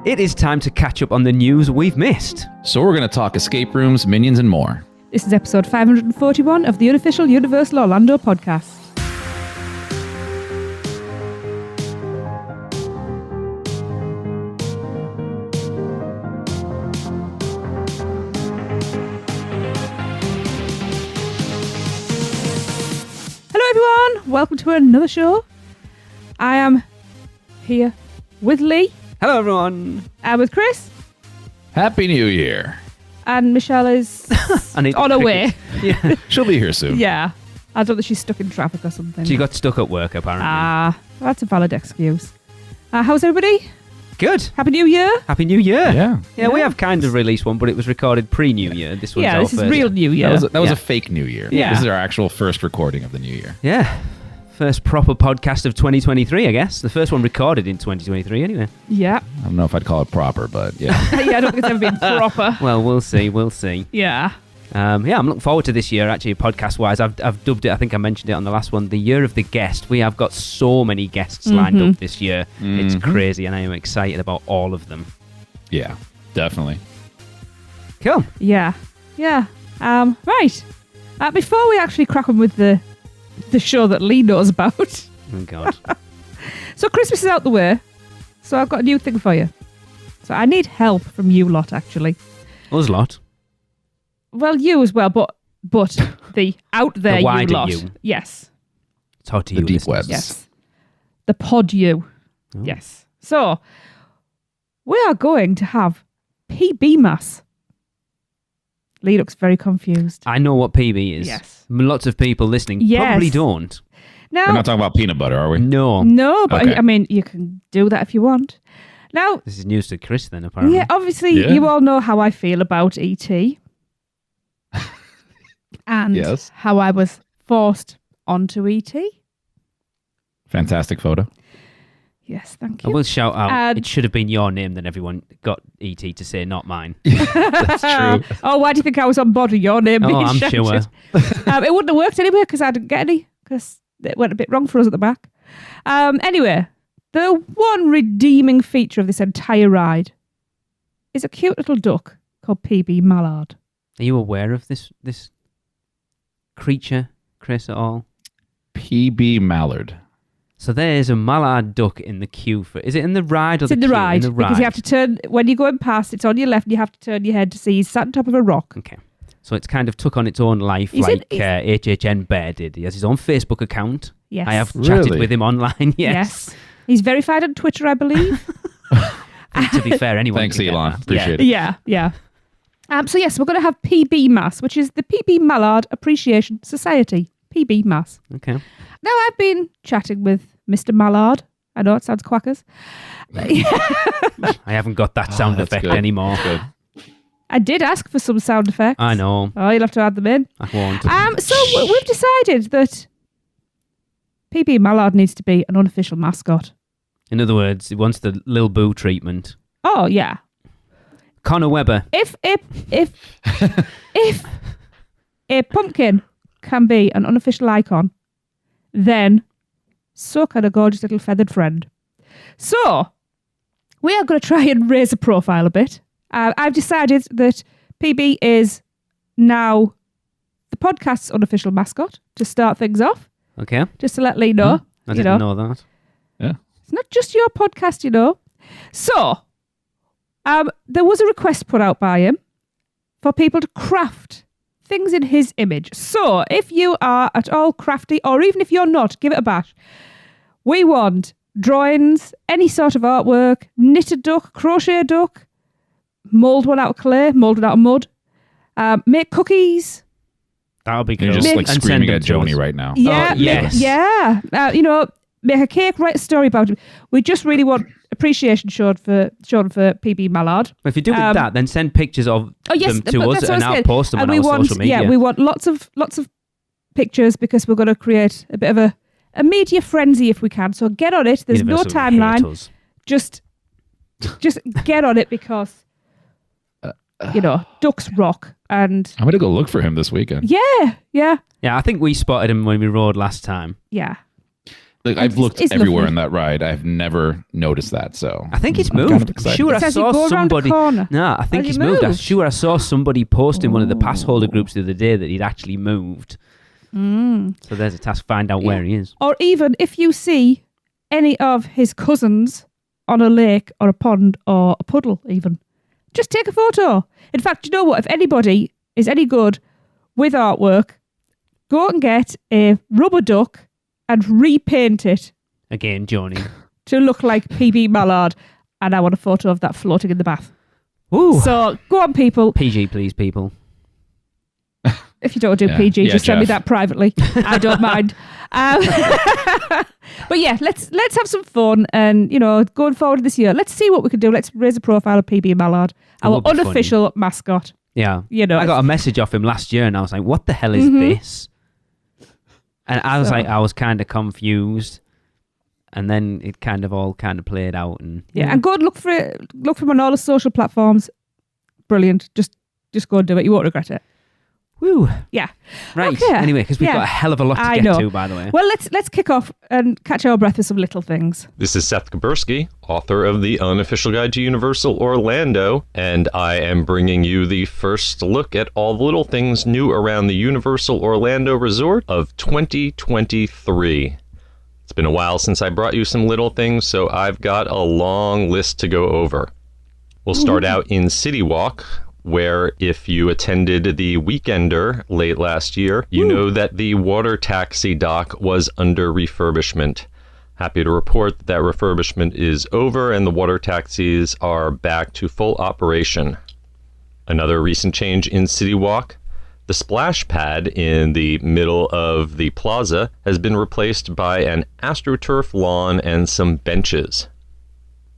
It is time to catch up on the news we've missed. So we're going to talk escape rooms, minions, and more. This is episode 541 of the Unofficial Universal Orlando Podcast. Hello everyone, welcome to another show. I am here with Lee. Hello everyone. And with Chris. Happy New Year. And Michelle is on her way. Yeah. She'll be here soon. Yeah. I don't think she's stuck in traffic or something. She got stuck at work apparently. That's a valid excuse. How's everybody? Good. Happy New Year. Happy New Year. Yeah. We have kind of released one, but it was recorded pre-New Year. This one's Yeah, this is first. real New Year. That was a fake New Year. Yeah. This is our actual first recording of the New Year. Yeah. First proper podcast of 2023, I guess. The first one recorded in 2023 anyway. Yeah. I don't know if I'd call it proper, but yeah. Yeah, I don't think it's ever been proper. Well, we'll see. Yeah. I'm looking forward to this year, actually, podcast-wise. I've dubbed it, I think I mentioned it on the last one, the year of the guest. We have got so many guests lined up this year. It's crazy, and I am excited about all of them. Yeah, definitely. Cool. Yeah. Right. Before we actually crack on with the show that Lee knows about. Oh, God. So Christmas is out the way. So I've got a new thing for you. So I need help from you lot, actually. Us lot. Well, you as well, but the out there The wider you lot. you. Yes. Talk to The you, deep listeners. webs. Yes. The pod you. Oh. Yes. So we are going to have PB Mass. Lee looks very confused. I know what PB is. Yes. Lots of people listening Yes. probably don't. Now, We're not talking about peanut butter, are we? No. no, but Okay. I mean, you can do that if you want. Now, This is news to Chris then, apparently. yeah, obviously, Yeah. you all know how I feel about ET. And Yes. how I was forced onto ET. Fantastic photo. Yes, thank I you. will shout out, And- it should have been your name, then everyone got ET to say, not mine. That's true. Oh, why do you think I was on board with your name being I'm shouted? sure. It wouldn't have worked anyway because I didn't get any because it went a bit wrong for us at the back. Anyway, the one redeeming feature of this entire ride is a cute little duck called PB Mallard. Are you aware of this creature, Chris, at all? PB Mallard. So there's a mallard duck in the queue for... Is it in the ride or It's the in the queue? ride because you have to turn when you're going past. It's on your left, and you have to turn your head to see he's sat on top of a rock. Okay. So it's kind of took on its own life HHN Bear did. He has his own Facebook account. Yes, I have chatted Really? with him online, yes. He's verified on Twitter, I believe. To be fair, anyone Thanks, can get Elon. that. Appreciate it. Yeah. So yes, we're going to have PB Mass, which is the PB Mallard Appreciation Society. PB Mass. Okay. Now, I've been chatting with Mr. Mallard. I know it sounds quackers. I haven't got that sound that's effect good. anymore. Good. I did ask for some sound effects. I know. Oh, you'll have to add them in. I won't. So we've decided that PB Mallard needs to be an unofficial mascot. In other words, he wants the Lil Boo treatment. Oh, yeah. Connor Webber. If a pumpkin can be an unofficial icon, then so can a gorgeous little feathered friend. So we are going to try and raise the profile a bit. I've decided that PB is now the podcast's unofficial mascot to start things off, Okay. just to let Lee know. I didn't know that. Yeah. It's not just your podcast, you know. So, there was a request put out by him for people to craft things in his image. So, if you are at all crafty, or even if you're not, give it a bash. We want drawings, any sort of artwork, knit a duck, crochet a duck, mould one out of clay, mould it out of mud, make cookies. That'll be You're cool. just like And send screaming them at to Joni us. right now. Yeah, yes. Make a cake, write a story about him. We just really want appreciation shown for PB Mallard. If you do that, then send pictures of them to us and I'll post them on our social media. Yeah, we want lots of pictures because we're going to create a bit of a media frenzy if we can. So get on it. There's Universal no timeline. haters. Just get on it because ducks rock. And I'm going to go look for him this weekend. yeah. Yeah, I think we spotted him when we rode last time. Yeah. Like, I've looked It's everywhere lovely. in that ride. I've never noticed that. So I think it's I'm kind moved. of excited. Sure, It I says you saw go around the somebody. corner. No, I think Has he's he moved. I'm moved? sure I saw somebody post in one of the pass holder groups the other day that he'd actually moved. So there's a task, find out where he is. Or even if you see any of his cousins on a lake or a pond or a puddle even, just take a photo. In fact, you know what? If anybody is any good with artwork, go and get a rubber duck and repaint it Again, Johnny. to look like PB Mallard. And I want a photo of that floating in the bath. Ooh. So go on, people. PG, please, people. If you don't do Yeah. PG, Yeah, just send me Jeff. that privately. I don't mind. But yeah, let's have some fun, and going forward this year, let's see what we can do. Let's raise a profile of PB Mallard, our would be funny. unofficial mascot. Yeah. I I got a message off him last year and I was like, what the hell is this? And I was I was kind of confused. And then it kind of all played out. And and go and look for it. Look for him on all the social platforms. Brilliant. Just go and do it. You won't regret it. Woo. Yeah. Right. Okay. Anyway, because we've Yeah. got a hell of a lot to I get know. to, by the way. Well, let's kick off and catch our breath with some little things. This is Seth Kabursky, author of the Unofficial Guide to Universal Orlando, and I am bringing you the first look at all the little things new around the Universal Orlando Resort of 2023. It's been a while since I brought you some little things, so I've got a long list to go over. We'll start out in City Walk, where if you attended the Weekender late last year, you know that the water taxi dock was under refurbishment. Happy to report that refurbishment is over and the water taxis are back to full operation. Another recent change in City Walk, the splash pad in the middle of the plaza has been replaced by an AstroTurf lawn and some benches.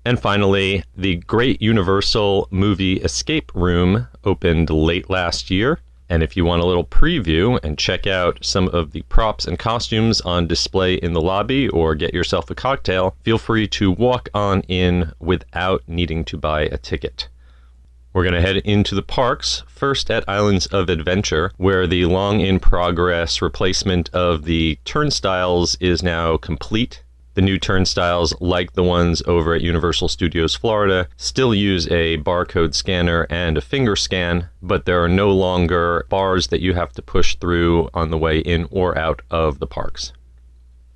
And finally, the Great Universal Movie Escape Room opened late last year. And if you want a little preview and check out some of the props and costumes on display in the lobby or get yourself a cocktail, feel free to walk on in without needing to buy a ticket. We're going to head into the parks, first at Islands of Adventure, where the long-in-progress replacement of the turnstiles is now complete. The new turnstiles, like the ones over at Universal Studios Florida, still use a barcode scanner and a finger scan, but there are no longer bars that you have to push through on the way in or out of the parks.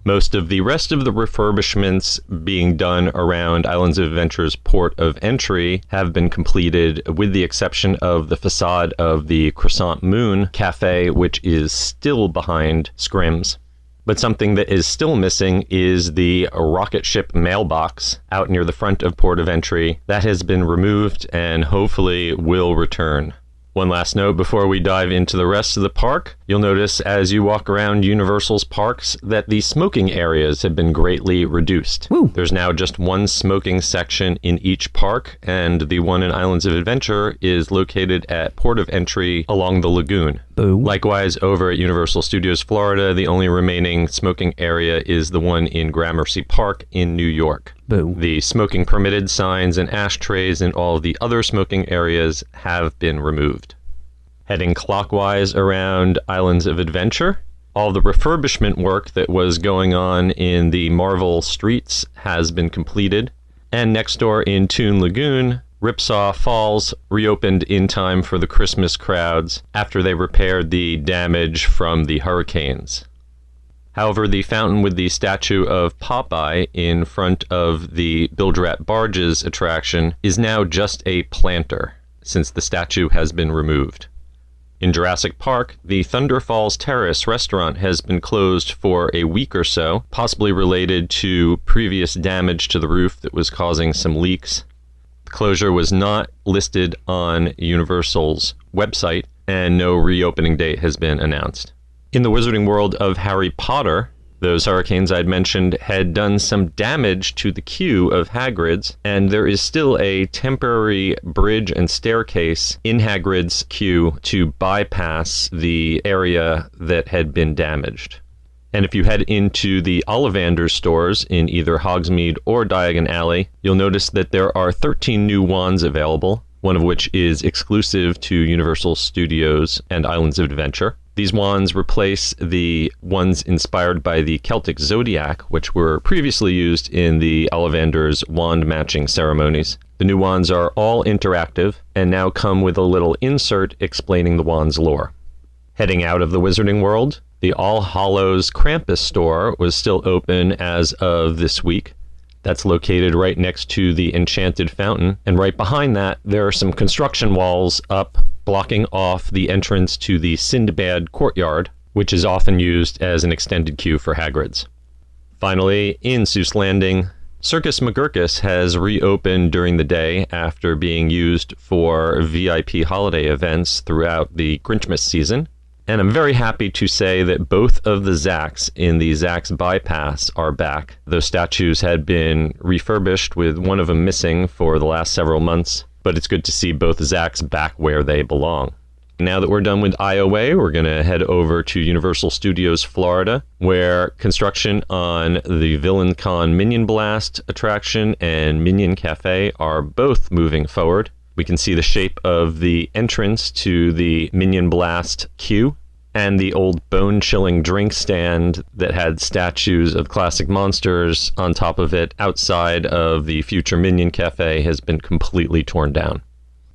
Most of the rest of the refurbishments being done around Islands of Adventure's port of entry have been completed, with the exception of the facade of the Croissant Moon Cafe, which is still behind Scrims. But something that is still missing is the rocket ship mailbox out near the front of port of entry. That has been removed and hopefully will return. One last note before we dive into the rest of the park. You'll notice as you walk around Universal's parks that the smoking areas have been greatly reduced. Woo. There's now just one smoking section in each park, and the one in Islands of Adventure is located at port of entry along the lagoon. Boo. Likewise, over at Universal Studios Florida, the only remaining smoking area is the one in Gramercy Park in New York. Boo. The smoking permitted signs and ashtrays in all of the other smoking areas have been removed. Heading clockwise around Islands of Adventure, all the refurbishment work that was going on in the Marvel streets has been completed. And next door in Toon Lagoon, Ripsaw Falls reopened in time for the Christmas crowds after they repaired the damage from the hurricanes. However, the fountain with the statue of Popeye in front of the Bilgerat Barges attraction is now just a planter, since the statue has been removed. In Jurassic Park, the Thunder Falls Terrace restaurant has been closed for a week or so, possibly related to previous damage to the roof that was causing some leaks. The closure was not listed on Universal's website, and no reopening date has been announced. In the Wizarding World of Harry Potter, those hurricanes I'd mentioned had done some damage to the queue of Hagrid's, and there is still a temporary bridge and staircase in Hagrid's queue to bypass the area that had been damaged. And if you head into the Ollivander stores in either Hogsmeade or Diagon Alley, you'll notice that there are 13 new wands available, one of which is exclusive to Universal Studios and Islands of Adventure. These wands replace the ones inspired by the Celtic zodiac, which were previously used in the Ollivander's wand matching ceremonies. The new wands are all interactive and now come with a little insert explaining the wand's lore. Heading out of the wizarding world, the All Hallows Krampus store was still open as of this week. That's located right next to the Enchanted Fountain, and right behind that, there are some construction walls up blocking off the entrance to the Sindbad courtyard, which is often used as an extended queue for Hagrid's. Finally, in Seuss Landing, Circus McGurkus has reopened during the day after being used for VIP holiday events throughout the Grinchmas season. And I'm very happy to say that both of the Zacks in the Zacks Bypass are back. Those statues had been refurbished with one of them missing for the last several months, but it's good to see both Zacks back where they belong. Now that we're done with IOA, we're going to head over to Universal Studios Florida, where construction on the VillainCon Minion Blast attraction and Minion Cafe are both moving forward. We can see the shape of the entrance to the Minion Blast queue and the old bone-chilling drink stand that had statues of classic monsters on top of it outside of the future Minion Cafe has been completely torn down.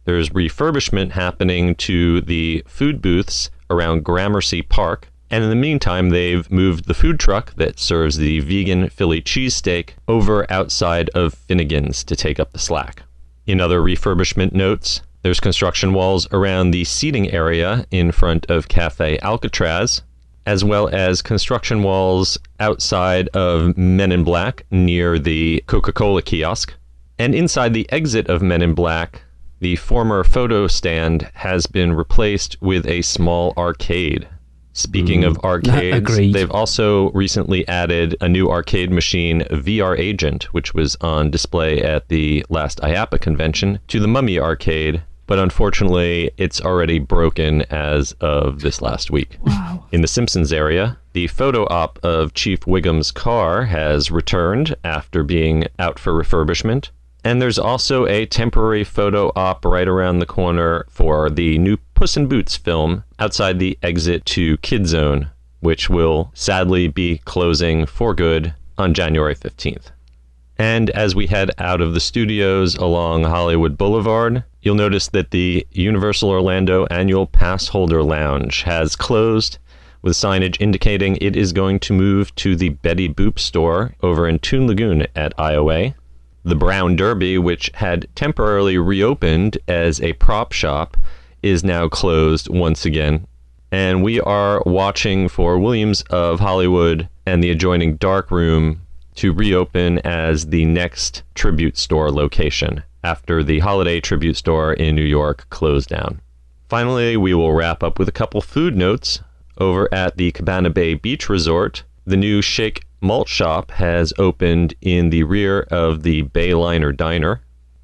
There's refurbishment happening to the food booths around Gramercy Park, and in the meantime, they've moved the food truck that serves the vegan Philly cheesesteak over outside of Finnegan's to take up the slack. In other refurbishment notes, there's construction walls around the seating area in front of Cafe Alcatraz, as well as construction walls outside of Men in Black near the Coca-Cola kiosk. And inside the exit of Men in Black, the former photo stand has been replaced with a small arcade. Speaking of arcades, they've also recently added a new arcade machine, VR Agent, which was on display at the last IAPA convention, to the Mummy Arcade, but unfortunately, it's already broken as of this last week. Wow. In the Simpsons area, the photo op of Chief Wiggum's car has returned after being out for refurbishment. And there's also a temporary photo op right around the corner for the new Puss in Boots film outside the exit to Kid Zone, which will sadly be closing for good on January 15th. And as we head out of the studios along Hollywood Boulevard, you'll notice that the Universal Orlando annual Passholder Lounge has closed, with signage indicating it is going to move to the Betty Boop store over in Toon Lagoon at IOA. The Brown Derby, which had temporarily reopened as a prop shop, is now closed once again. And we are watching for Williams of Hollywood and the adjoining Dark Room to reopen as the next tribute store location after the holiday tribute store in New York closed down. Finally, we will wrap up with a couple food notes. Over at the Cabana Bay Beach Resort, the new Shake Malt Shop has opened in the rear of the Bayliner Diner,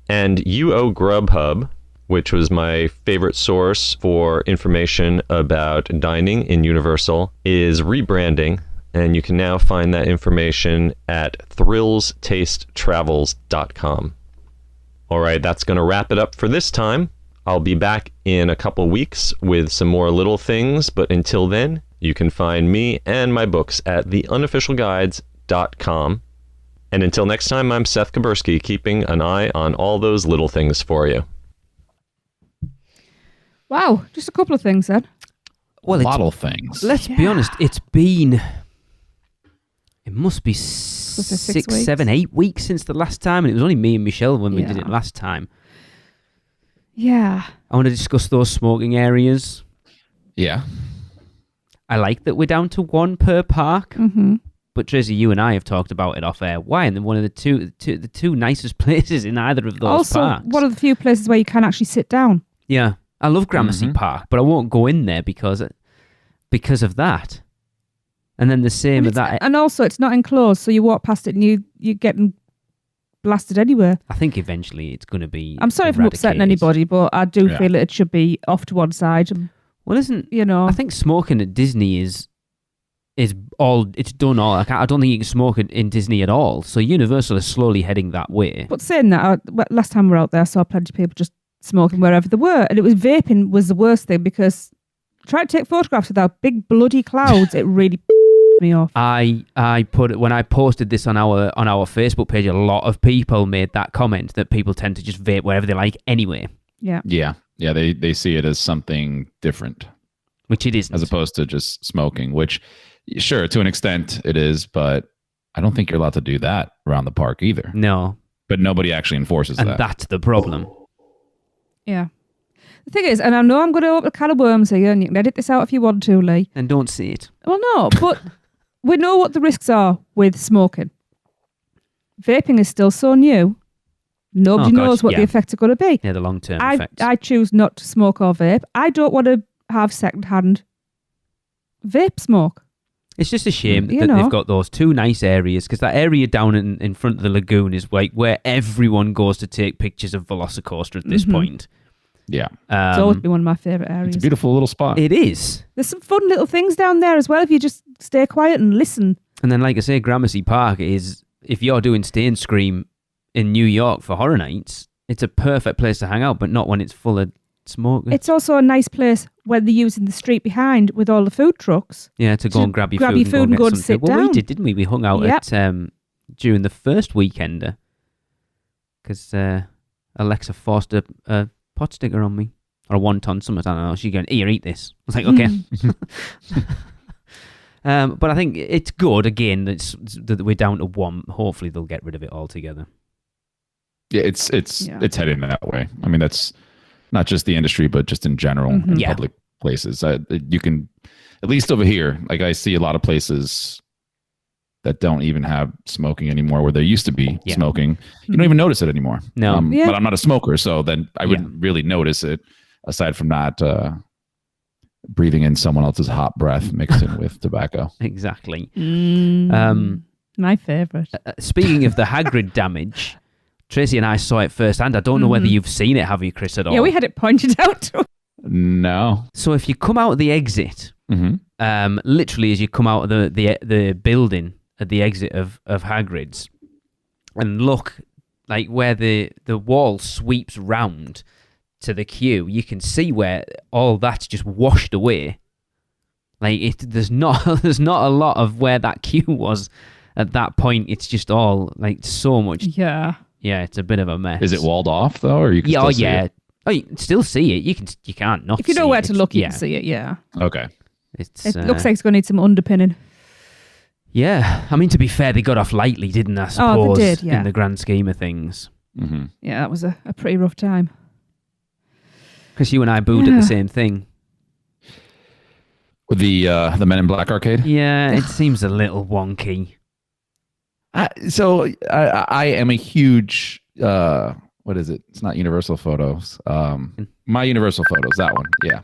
and UO Grubhub, which was my favorite source for information about dining in Universal, is rebranding, and you can now find that information at thrillstasetravels.com. All right, that's going to wrap it up for this time. I'll be back in a couple weeks with some more little things, but until then, you can find me and my books at theunofficialguides.com. And until next time, I'm Seth Kaburski, keeping an eye on all those little things for you. Wow, just a couple of things then. Well, a lot of things. Let's be honest, it must be 6, 7, 8 weeks since the last time, and it was only me and Michelle when we did it last time. Yeah. I want to discuss those smoking areas. Yeah. I like that we're down to one per park. Mm-hmm. But Tracy, you and I have talked about it off air. Why? And one of the two nicest places in either of those parks. Also, one of the few places where you can actually sit down. Yeah. I love Gramercy Park, but I won't go in there because of that. And then the same with that. And also, it's not enclosed, so you walk past it and you're getting blasted anywhere. I think eventually it's going to be. I'm sorry if I'm upsetting anybody, but I do feel that it should be off to one side. Well, I think smoking at Disney is all. It's done all. I don't think you can smoke in Disney at all. So Universal is slowly heading that way. But saying that, last time we were out there, I saw plenty of people just smoking wherever they were, and it was vaping was the worst thing because try to take photographs without big bloody clouds. It really me off. I put it when I posted this on our Facebook page. A lot of people made that comment that people tend to just vape wherever they like anyway. Yeah. They see it as something different, which it isn't, as opposed to just smoking. Which, sure, to an extent it is, but I don't think you're allowed to do that around the park either. No, but nobody actually enforces that, and that's the problem. Yeah. The thing is, and I know I'm going to open a can of worms here, and you can edit this out if you want to, Lee. And don't say it. Well, no, but we know what the risks are with smoking. Vaping is still so new. Nobody knows what the effects are going to be. Yeah, the long-term effects. I choose not to smoke or vape. I don't want to have second-hand vape smoke. It's just a shame that they've got those two nice areas, because that area down in front of the lagoon is like where everyone goes to take pictures of Velocicoaster at this point. Yeah. It's always been one of my favourite areas. It's a beautiful little spot. It is. There's some fun little things down there as well if you just stay quiet and listen. And then, like I say, Gramercy Park is, if you're doing Stay and Scream in New York for Horror Nights, it's a perfect place to hang out, but not when it's full of smoke. It's also a nice place where they're using the street behind with all the food trucks. Yeah, to go and grab your food and go and sit down. Well, we did, didn't we? We hung out at during the first weekender because Alexa forced a pot sticker on me. Or a wonton, something, I don't know. She's going, here, eat this. I was like, okay. But I think it's good, again, that we're down to one. Hopefully they'll get rid of it altogether. Yeah, it's heading that way. I mean, that's not just the industry, but just in general in public places. You can, at least over here, like I see a lot of places that don't even have smoking anymore where there used to be smoking. You don't even notice it anymore. No. But I'm not a smoker, so then I wouldn't really notice it. Aside from not breathing in someone else's hot breath mixed in with tobacco. Exactly. My favourite. Speaking of the Hagrid damage, Tracy and I saw it firsthand. I don't know whether you've seen it, have you, Chris, at all? Yeah, we had it pointed out to us. No. So if you come out of the exit, literally as you come out of the building at the exit of Hagrid's, and look like where the wall sweeps round to the queue, you can see where all that's just washed away. Like there's not a lot of where that queue was at that point. It's just all like so much. Yeah, it's a bit of a mess. Is it walled off though, or you can still see it? Oh, you can still see it. You can't not. If you know where to look, you can see it. Yeah. Okay. It looks like it's going to need some underpinning. Yeah, I mean, to be fair, they got off lightly, didn't they? I suppose, they did, yeah. In the grand scheme of things. Mm-hmm. Yeah, that was a pretty rough time. Because you and I booed at the same thing. With the Men in Black arcade? Yeah, it seems a little wonky. So I am a huge, what is it? It's not Universal Photos. My Universal Photos, that one, yeah.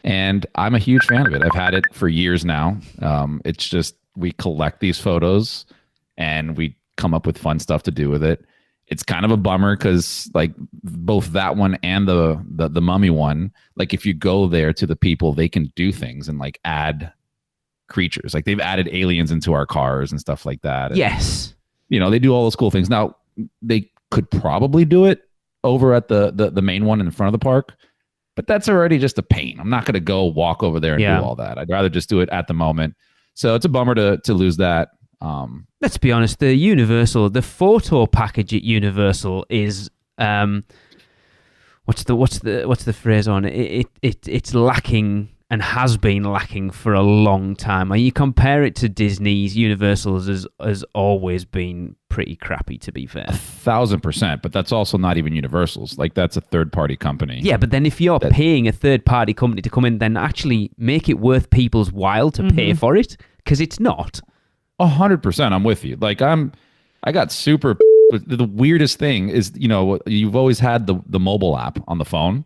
And I'm a huge fan of it. I've had it for years now. It's just, we collect these photos and we come up with fun stuff to do with it. It's kind of a bummer because like both that one and the mummy one, like if you go there to the people, they can do things and like add creatures. Like they've added aliens into our cars and stuff like that. And, yes. You know, they do all those cool things. Now, they could probably do it over at the main one in front of the park, but that's already just a pain. I'm not going to go walk over there and do all that. I'd rather just do it at the moment. So it's a bummer to lose that. Let's be honest, the photo package at Universal is what's the phrase on it? It's lacking and has been lacking for a long time. When you compare it to Disney's, Universal's has always been pretty crappy, to be fair. 1,000%, but that's also not even Universal's. Like that's a third-party company. Yeah, but then if you're paying a third-party company to come in, then actually make it worth people's while to pay for it, because it's not. 100%, I'm with you. Like I got super. The weirdest thing is, you know, you've always had the mobile app on the phone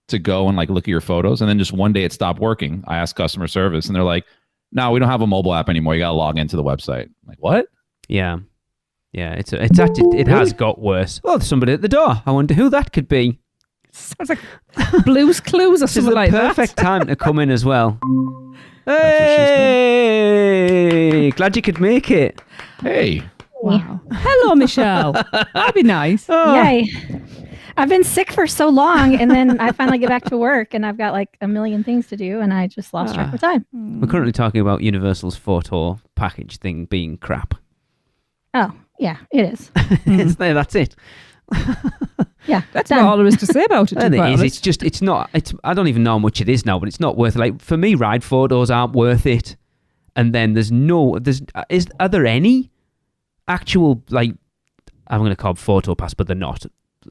to go and like look at your photos, and then just one day it stopped working. I asked customer service, and they're like, "No, we don't have a mobile app anymore. You got to log into the website." I'm like, what? Yeah. It has got worse. Oh, there's somebody at the door. I wonder who that could be. Sounds like Blue's Clues or something like that. Perfect time to come in as well. Hey, glad you could make it. Hey. Wow. Hello, Michelle. That'd be nice. Oh. Yay. I've been sick for so long, and then I finally get back to work, and I've got like a million things to do, and I just lost track of time. We're currently talking about Universal's photo package thing being crap. Oh, yeah, it is. That's it. Yeah, That's not all there is to say about it. And it is. It's not. I don't even know how much it is now, but it's not worth it. Like for me, ride photos aren't worth it. And then are there any actual, like, I'm going to call them photo pass, but they're not,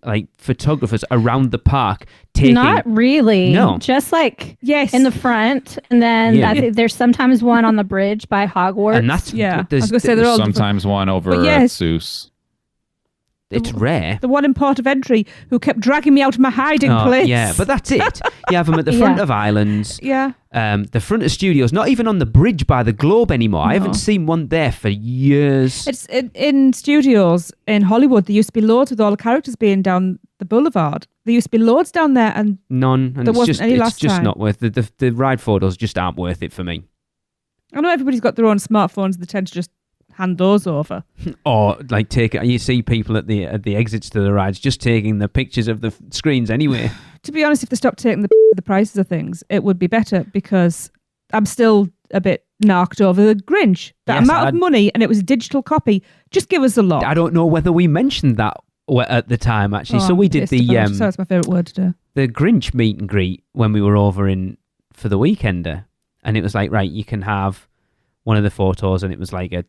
like, photographers around the park taking... Not really. No. Just like Yes. in the front, and then I think there's sometimes one on the bridge by Hogwarts. And that's... Yeah. I there's- was going to say they're all Sometimes one over But at yes. Seuss. It's rare. the one in Port of Entry who kept dragging me out of my hiding place. Yeah, but that's it. You have them at the front of islands, Yeah. the front of studios, not even on the bridge by the Globe anymore. I haven't seen one there for years. It's in studios in Hollywood. There used to be loads with all the characters being down the boulevard. There used to be loads down there, and None. And there it's wasn't just, any it's last just time. not worth it. The ride photos just aren't worth it for me. I know everybody's got their own smartphones. They tend to just hand those over. Or like you see people at the exits to the rides just taking the pictures of the screens anyway. To be honest, if they stopped taking the prices of things, it would be better, because I'm still a bit narked over the Grinch. That Yes, amount of money, and it was a digital copy. Just give us a lot. I don't know whether we mentioned that at the time actually. So we did So that's my favourite word today. the Grinch meet and greet when we were over for the Weekender, and it was like, right, you can have one of the photos, and it was like a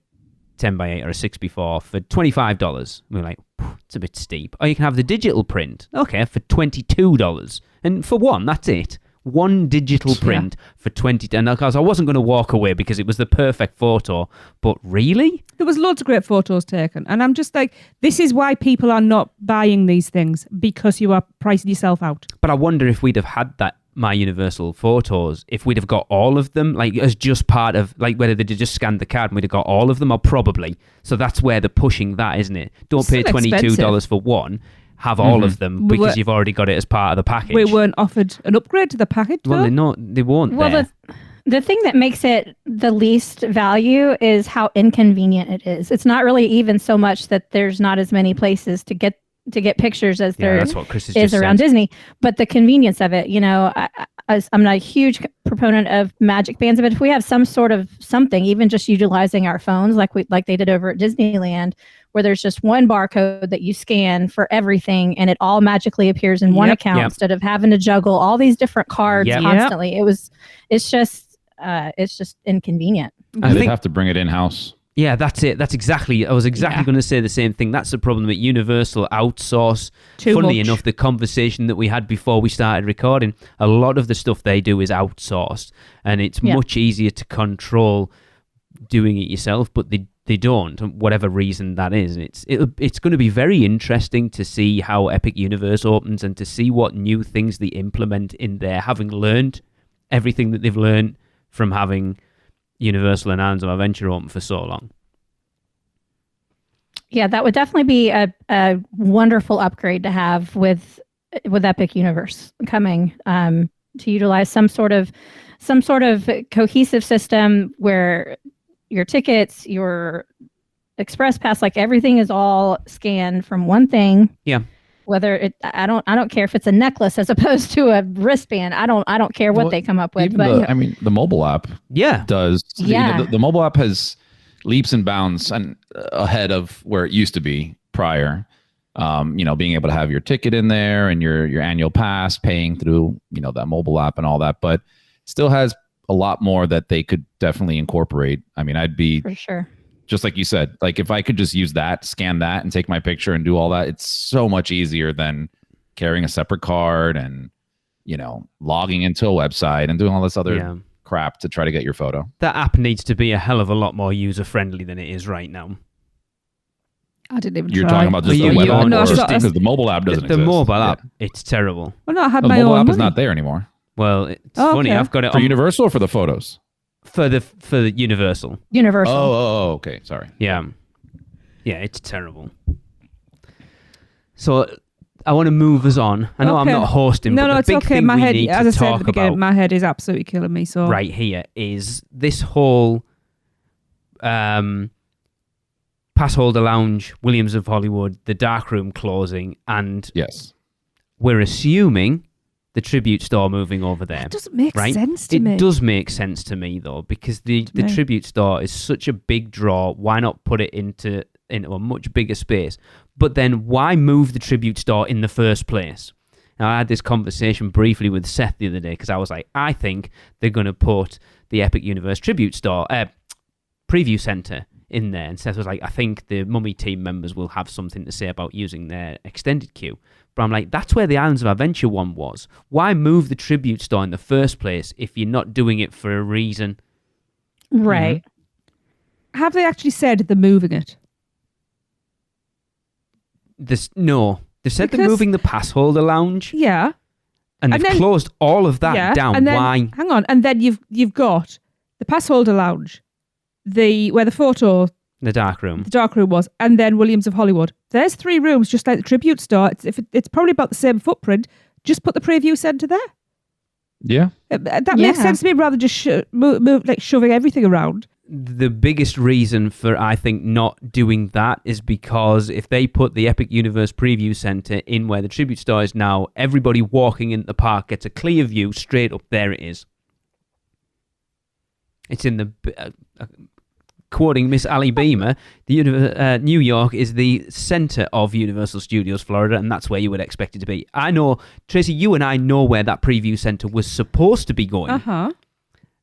10x8 or a 6x4 for $25. We were like, it's a bit steep. Or you can have the digital print, okay, for $22. And for one, that's it. One digital print for $20. And of course, I wasn't going to walk away because it was the perfect photo. But really? There was loads of great photos taken, and I'm just like, this is why people are not buying these things, because you are pricing yourself out. But I wonder if we'd have had that My Universal photos, if we'd have got all of them, like as just part of, like whether they'd just scanned the card and we'd have got all of them, or probably. So that's where they're pushing that, isn't it? Don't pay Still $22 expensive. for one, have all of them, because you've already got it as part of the package. We weren't offered an upgrade to the package, Well, though. they won't Well, there. the thing that makes it the least value is how inconvenient it is. It's not really even so much that there's not as many places to get pictures as there that's what Chris has is just around said. Disney, but the convenience of it. You know, I'm not a huge proponent of magic bands, but if we have some sort of something, even just utilizing our phones like they did over at Disneyland, where there's just one barcode that you scan for everything, and it all magically appears in one account instead of having to juggle all these different cards constantly. It's just inconvenient. They'd have to bring it in-house. Yeah, that's it. That's exactly. I was exactly going to say the same thing. That's the problem at Universal outsource. Funnily much. enough, the conversation that we had before we started recording, a lot of the stuff they do is outsourced, and it's much easier to control doing it yourself. But they don't, whatever reason that is. It's going to be very interesting to see how Epic Universe opens and to see what new things they implement in there, having learned everything that they've learned from having Universal and Islands of Adventure open for so long. Yeah, that would definitely be a wonderful upgrade to have with Epic Universe coming, to utilize some sort of cohesive system where your tickets, your express pass, like everything is all scanned from one thing. Yeah. Whether I don't care if it's a necklace as opposed to a wristband. I don't care what they come up with. But the mobile app does. Yeah. You know, the mobile app has leaps and bounds and ahead of where it used to be prior. Being able to have your ticket in there and your annual pass, paying through that mobile app and all that, but still has a lot more that they could definitely incorporate. I mean, I'd be for sure. Just like you said, like if I could just use that, scan that, and take my picture and do all that, it's so much easier than carrying a separate card and, logging into a website and doing all this other crap to try to get your photo. That app needs to be a hell of a lot more user-friendly than it is right now. I didn't even You're try. talking about just the web app, because the mobile app doesn't exist. The mobile app, it's terrible. Well, no, I had The my mobile own app money. is not there anymore. Well, it's funny. I've got it For on Universal or for the photos? for the Universal. Universal. Oh, okay. Sorry. Yeah, it's terrible. So I want to move us on. I know I'm not hosting, but the it's big okay. thing My we head, need as to I said at talk the beginning, about my head is absolutely killing me. So right here is this whole Passholder Lounge, Williams of Hollywood, the dark room closing, and Yes. we're assuming the tribute store moving over there. That doesn't make right? sense to me. It does make sense to me, though, because the tribute store is such a big draw. Why not put it into a much bigger space? But then why move the tribute store in the first place? Now, I had this conversation briefly with Seth the other day because I was like, I think they're going to put the Epic Universe Tribute Store preview center in there. And Seth was like, I think the Mummy team members will have something to say about using their extended queue. But I'm like, that's where the Islands of Adventure one was. Why move the tribute store in the first place if you're not doing it for a reason? Right. Have they actually said they're moving it? No. They've said they're moving the Passholder Lounge. Yeah. And they've closed all of that down. And then, why? Hang on. And then you've got the Passholder Lounge, where the dark room was, and then Williams of Hollywood. There's 3 rooms, just like the tribute store. It's probably about the same footprint. Just put the preview center there. Yeah, that makes sense to me. Rather just shoving everything around. The biggest reason for, I think, not doing that is because if they put the Epic Universe Preview Center in where the tribute store is now, everybody walking into the park gets a clear view straight up. There it is. It's in the... quoting Miss Ali Beamer, New York is the center of Universal Studios Florida, and that's where you would expect it to be. I know, Tracy, you and I know where that preview center was supposed to be going. Uh-huh.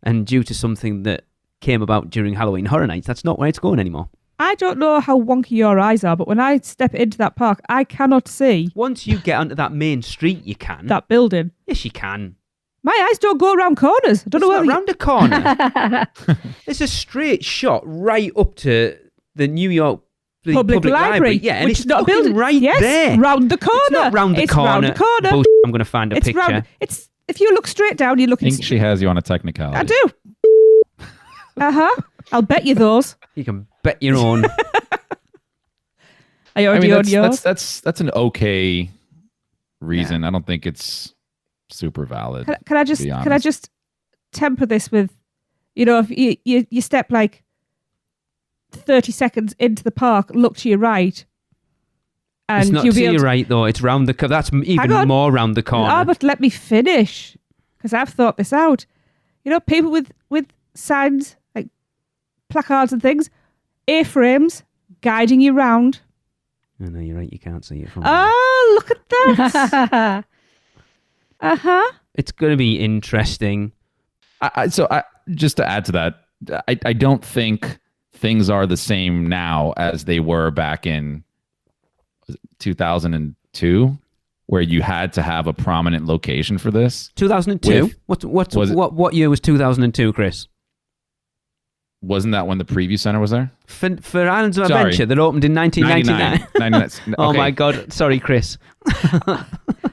And due to something that came about during Halloween Horror Nights, that's not where it's going anymore. I don't know how wonky your eyes are, but when I step into that park, I cannot see... Once you get onto that main street, you can. That building. Yes, you can. My eyes don't go around corners. I don't know where around a corner. It's a straight shot right up to the New York Public Library. Yeah, and which it's not a building right there. Round the corner. It's not round the corner. Round the corner. Bullshit, I'm going to find a picture. If you look straight down, you look. I think she has you on a technicality. I do. I'll bet you those. You can bet your own. Are you already on yours? That's an okay reason. Yeah. I don't think it's super valid. Can I just temper this with, if you step like 30 seconds into the park, look to your right, and it's not to your right though. It's round the. That's even more round the corner. Ah, but let me finish, because I've thought this out. People with signs like placards and things, A-frames guiding you round. Oh, no, you're right. You can't see it from. Oh, look at that. It's going to be interesting. So just to add to that, I don't think things are the same now as they were back in 2002, where you had to have a prominent location for this. 2002? What year was 2002, Chris? Wasn't that when the preview center was there? For Islands of Adventure that opened in 1999. Oh my God! Sorry, Chris.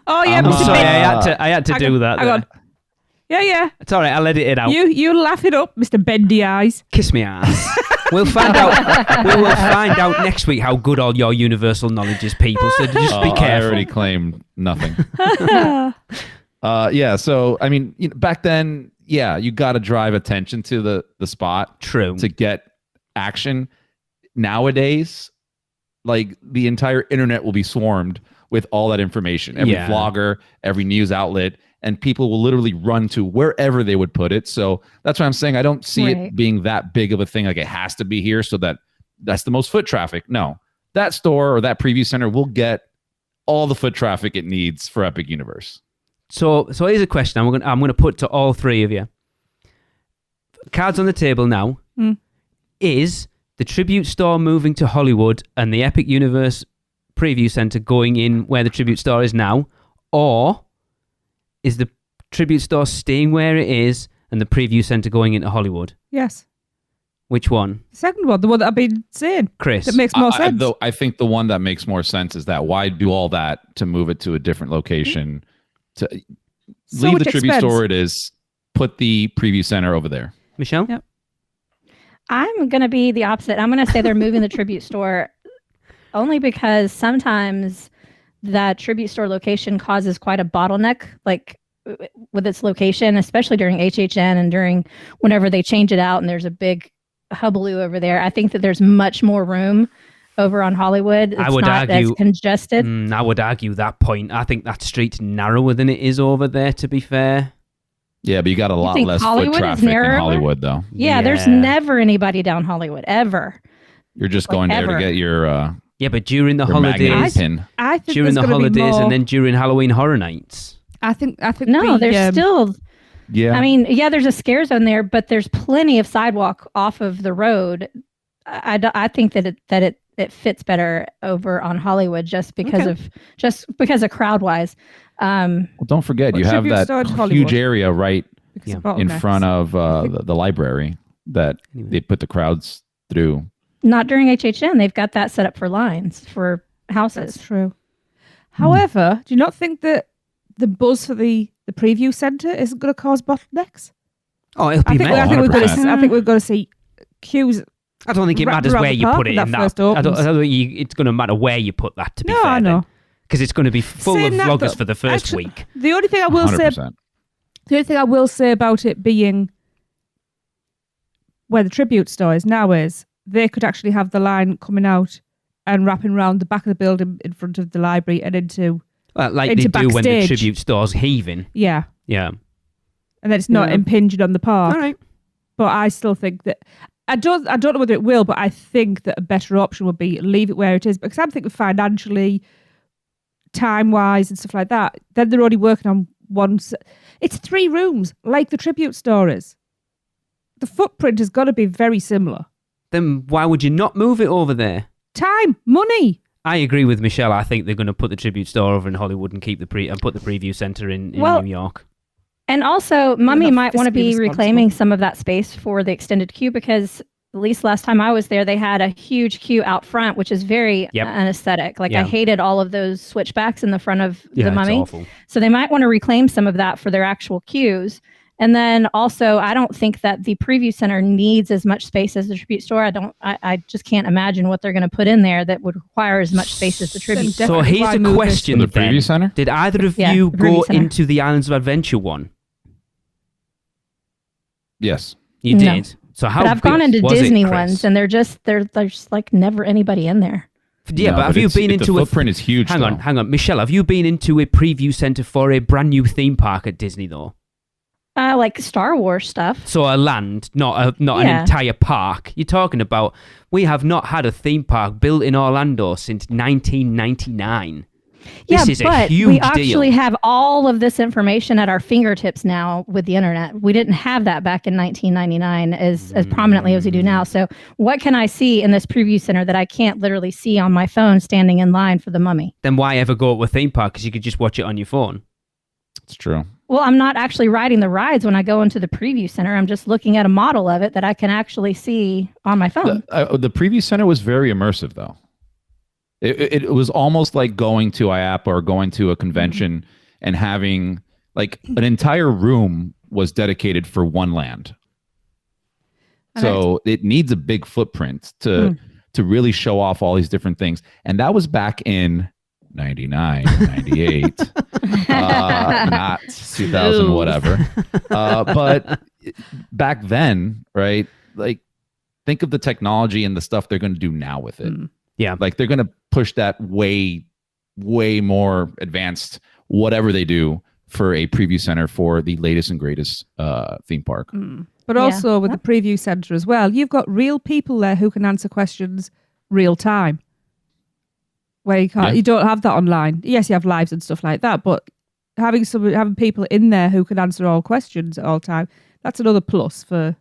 Oh yeah, I'm sorry. I had to do that. Hang on. Yeah. It's all right. I'll edit it out. You laugh it up, Mr. Bendy Eyes. Kiss me ass. We'll find out. We will find out next week how good all your universal knowledge is, people. So just be careful. I already claimed nothing. Yeah. So I mean, back then, yeah, you got to drive attention to the spot. True. To get action. Nowadays, like the entire internet will be swarmed with all that information. Every vlogger, every news outlet, and people will literally run to wherever they would put it. So that's why I'm saying I don't see it being that big of a thing. Like it has to be here so that's the most foot traffic. No, that store or that preview center will get all the foot traffic it needs for Epic Universe. So here's a question I'm going to put to all three of you. Cards on the table now. Is the Tribute Store moving to Hollywood and the Epic Universe Preview Center going in where the Tribute Store is now? Or is the Tribute Store staying where it is and the Preview Center going into Hollywood? Yes. Which one? The second one, the one that I've been saying. Chris. That makes more sense. I think the one that makes more sense is that why do all that to move it to a different location? To leave the Tribute Store where it is, put the Preview Center over there. Michelle? Yep. I'm going to be the opposite. I'm going to say they're moving the Tribute Store only because sometimes that Tribute Store location causes quite a bottleneck, like with its location, especially during HHN and during whenever they change it out and there's a big hubbub over there. I think that there's much more room over on Hollywood. It's I would not argue as congested. I would argue that point. I think that street's narrower than it is over there, to be fair. Yeah, but you got a lot think less Hollywood foot is traffic in narrower? Hollywood, though. Yeah, there's never anybody down Hollywood, ever. You're just Like, going there ever. to get your Yeah, but during the your magnetic holidays, pin. I think during there's the gonna be holidays, more, and then during Halloween Horror Nights. I think No, the, there's still. Yeah. I mean, yeah, there's a scare zone there, but there's plenty of sidewalk off of the road. I think that it fits better over on Hollywood just because of crowd wise. Well, don't forget, Well, you have tribute that store in Hollywood. huge area right because Yeah. of in bottlenecks. front of the library that Anyway. they put the crowds through. Not during HHN. They've got that set up for lines for houses. That's true. However, do you not think that the buzz for the preview centre isn't going to cause bottlenecks? Oh, it'll be I think mental. we're going to see queues. I don't think it wrapped matters around where the you park put when it in that that. first I don't opens. think it's going to matter where you put that, to be No, fair. I know. Because it's going to be full Saying of that, vloggers though, for the first actually- week. The only thing I will say, 100%. the only thing I will say about it being where the tribute store is now is they could actually have the line coming out and wrapping around the back of the building in front of the library and into Like into they do when the backstage. tribute store's heaving. yeah, Yeah. and then it's not Yeah. impinging on the park. All right. But I still think that I don't know whether it will, but I think that a better option would be leave it where it is, because I'm thinking financially, time wise, and stuff like that. Then they're only working on one. It's 3 rooms, like the tribute store is. The footprint has got to be very similar. Then why would you not move it over there? Time, money. I agree with Michelle. I think they're going to put the tribute store over in Hollywood and keep the put the preview center in New York. And also, Mummy not might want to fiscally be responsible. reclaiming some of that space for the extended queue, because at least last time I was there, they had a huge queue out front, which is very Yep. unaesthetic. Like, Yeah. I hated all of those switchbacks in the front of the It's Mummy. awful. So they might want to reclaim some of that for their actual queues. And then also, I don't think that the preview center needs as much space as the tribute store. I just can't imagine what they're going to put in there that would require as much space as the tribute Then store. So Definitely here's why the move it question To the then. preview center? Did either of Yeah, you the go preview center. into the Islands of Adventure one? Yes. You No. did. So how But I've big gone into was it, Disney Chris? ones, and there's like never anybody in there. Yeah, No, but have you it's- been the into a footprint is huge. Hang though. on. Michelle, have you been into a preview center for a brand new theme park at Disney though? Like Star Wars stuff. So a land, not an Yeah. entire park. You're talking about, we have not had a theme park built in Orlando since 1999. This is a but huge we actually deal. have all of this information at our fingertips now with the internet. We didn't have that back in 1999 as prominently as we do now. So what can I see in this preview center that I can't literally see on my phone standing in line for the Mummy? Then why ever go to a theme park? Because you could just watch it on your phone. It's true. Well, I'm not actually riding the rides when I go into the preview center. I'm just looking at a model of it that I can actually see on my phone. The preview center was very immersive, though. It was almost like going to IAP or going to a convention and having like an entire room was dedicated for one land. So it needs a big footprint to really show off all these different things. And that was back in 99, 98, not 2000, whatever. But back then, right? Like, think of the technology and the stuff they're going to do now with it. Yeah. Like, they're going to push that way more advanced, whatever they do for a preview center for the latest and greatest theme park. But also with the preview center as well, you've got real people there who can answer questions real time. Where you don't have that online. Yes, you have lives and stuff like that, but having people in there who can answer all questions at all time, that's another plus for.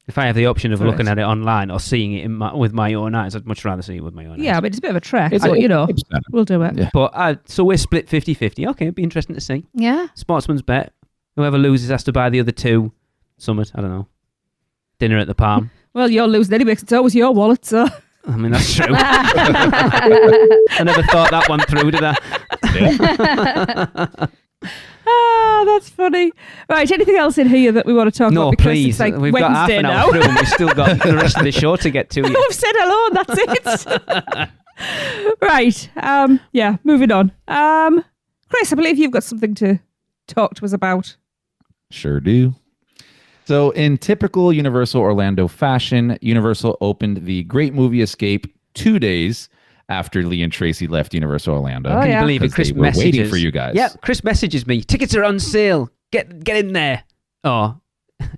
If I have the option of For looking it. at it online or seeing it with my own eyes, I'd much rather see it with my own eyes. Yeah, I mean, it's a bit of a trek, It's but it's better. we'll do it. Yeah. But so we're split 50-50. Okay, it'd be interesting to see. Yeah. Sportsman's bet. Whoever loses has to buy the other two. Summit, I don't know. Dinner at the Palm. Well, you're losing anyway, 'cause it's always your wallet, so. I mean, that's true. I never thought that one through, did I? That's funny. Right, anything else in here that we want to talk No, about? Because please. it's like We've Wednesday got half an now. hour through and we've still got the rest of the show to get to. You. We've said hello and that's it. Right. Yeah, moving on. Chris, I believe you've got something to talk to us about. Sure do. So, in typical Universal Orlando fashion, Universal opened the Great Movie Escape 2 days after Lee and Tracy left Universal Orlando. Oh, Can yeah. you believe it? 'Cause Chris they were waiting messages for you guys. Yeah, Chris messages me. Tickets are on sale. Get in there. Oh,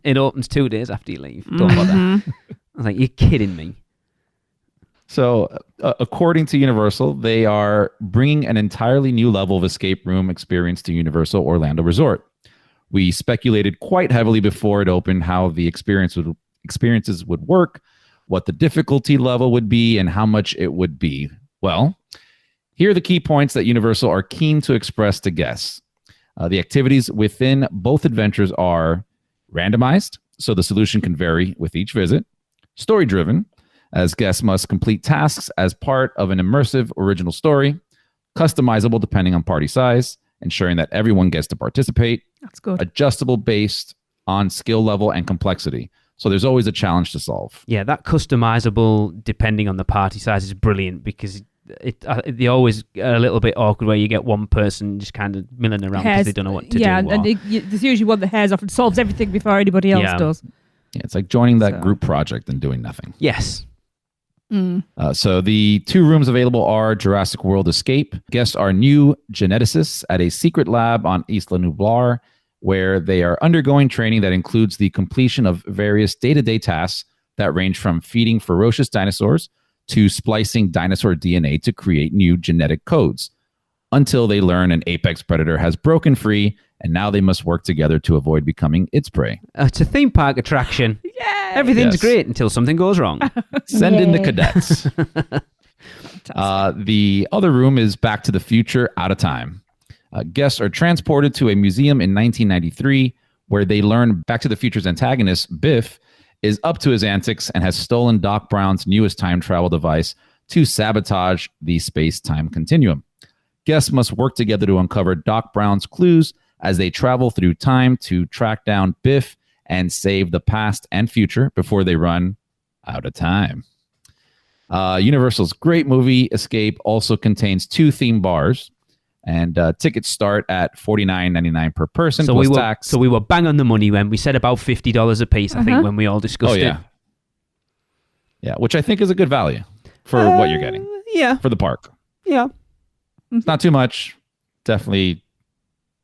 it opens 2 days after you leave. Don't bother. I was like, you're kidding me. So, according to Universal, they are bringing an entirely new level of escape room experience to Universal Orlando Resort. We speculated quite heavily before it opened how the experiences would work, what the difficulty level would be, and how much it would be. Well, here are the key points that Universal are keen to express to guests. The activities within both adventures are randomized, so the solution can vary with each visit, story-driven, as guests must complete tasks as part of an immersive original story, customizable depending on party size, ensuring that everyone gets to participate, That's good. adjustable based on skill level and complexity. So there's always a challenge to solve. Yeah, that customizable depending on the party size is brilliant because they always are a little bit awkward where you get one person just kind of milling around because they don't know what to do. And there's usually one that hairs off and solves everything before anybody else does. Yeah, it's like joining that group project and doing nothing. Yes. So the 2 rooms available are Jurassic World Escape. Guests are new geneticists at a secret lab on Isla Nublar, where they are undergoing training that includes the completion of various day-to-day tasks that range from feeding ferocious dinosaurs to splicing dinosaur DNA to create new genetic codes, until they learn an apex predator has broken free, and now they must work together to avoid becoming its prey. It's a theme park attraction. Yeah. Everything's Yes. great until something goes wrong. Send in the Yay. cadets. The other room is Back to the Future Out of Time. Guests are transported to a museum in 1993 where they learn Back to the Future's antagonist, Biff, is up to his antics and has stolen Doc Brown's newest time travel device to sabotage the space-time continuum. Guests must work together to uncover Doc Brown's clues as they travel through time to track down Biff and save the past and future before they run out of time. Universal's great movie Escape also contains 2 theme bars, and tickets start at $49.99 per person plus tax. So we were bang on the money when we said about $50 a piece, I think, when we all discussed it. Yeah, which I think is a good value for what you're getting Yeah. for the park. Yeah. It's not too much. Definitely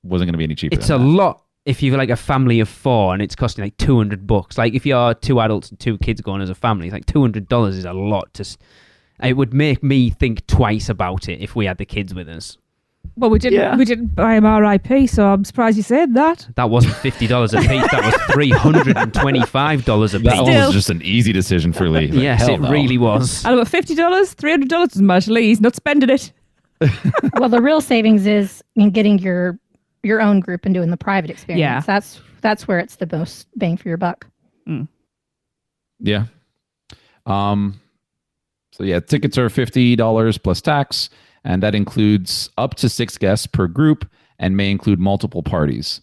wasn't going to be any cheaper. It's a lot if you're like a family of 4 and it's costing like $200. Like if you're 2 adults and 2 kids going as a family, it's like $200 is a lot to. It would make me think twice about it if we had the kids with us. Well, we didn't buy him RIP, so I'm surprised you said that. That wasn't $50 a piece. That was $325 a piece. That one was just an easy decision for Lee. Like, Yes, hell it no. really was. And about $50, $300 is much. Lee's not spending it. Well, the real savings is in getting your own group and doing the private experience. Yeah. That's where it's the most bang for your buck. Yeah. So yeah, tickets are $50 plus tax, and that includes up to 6 guests per group and may include multiple parties.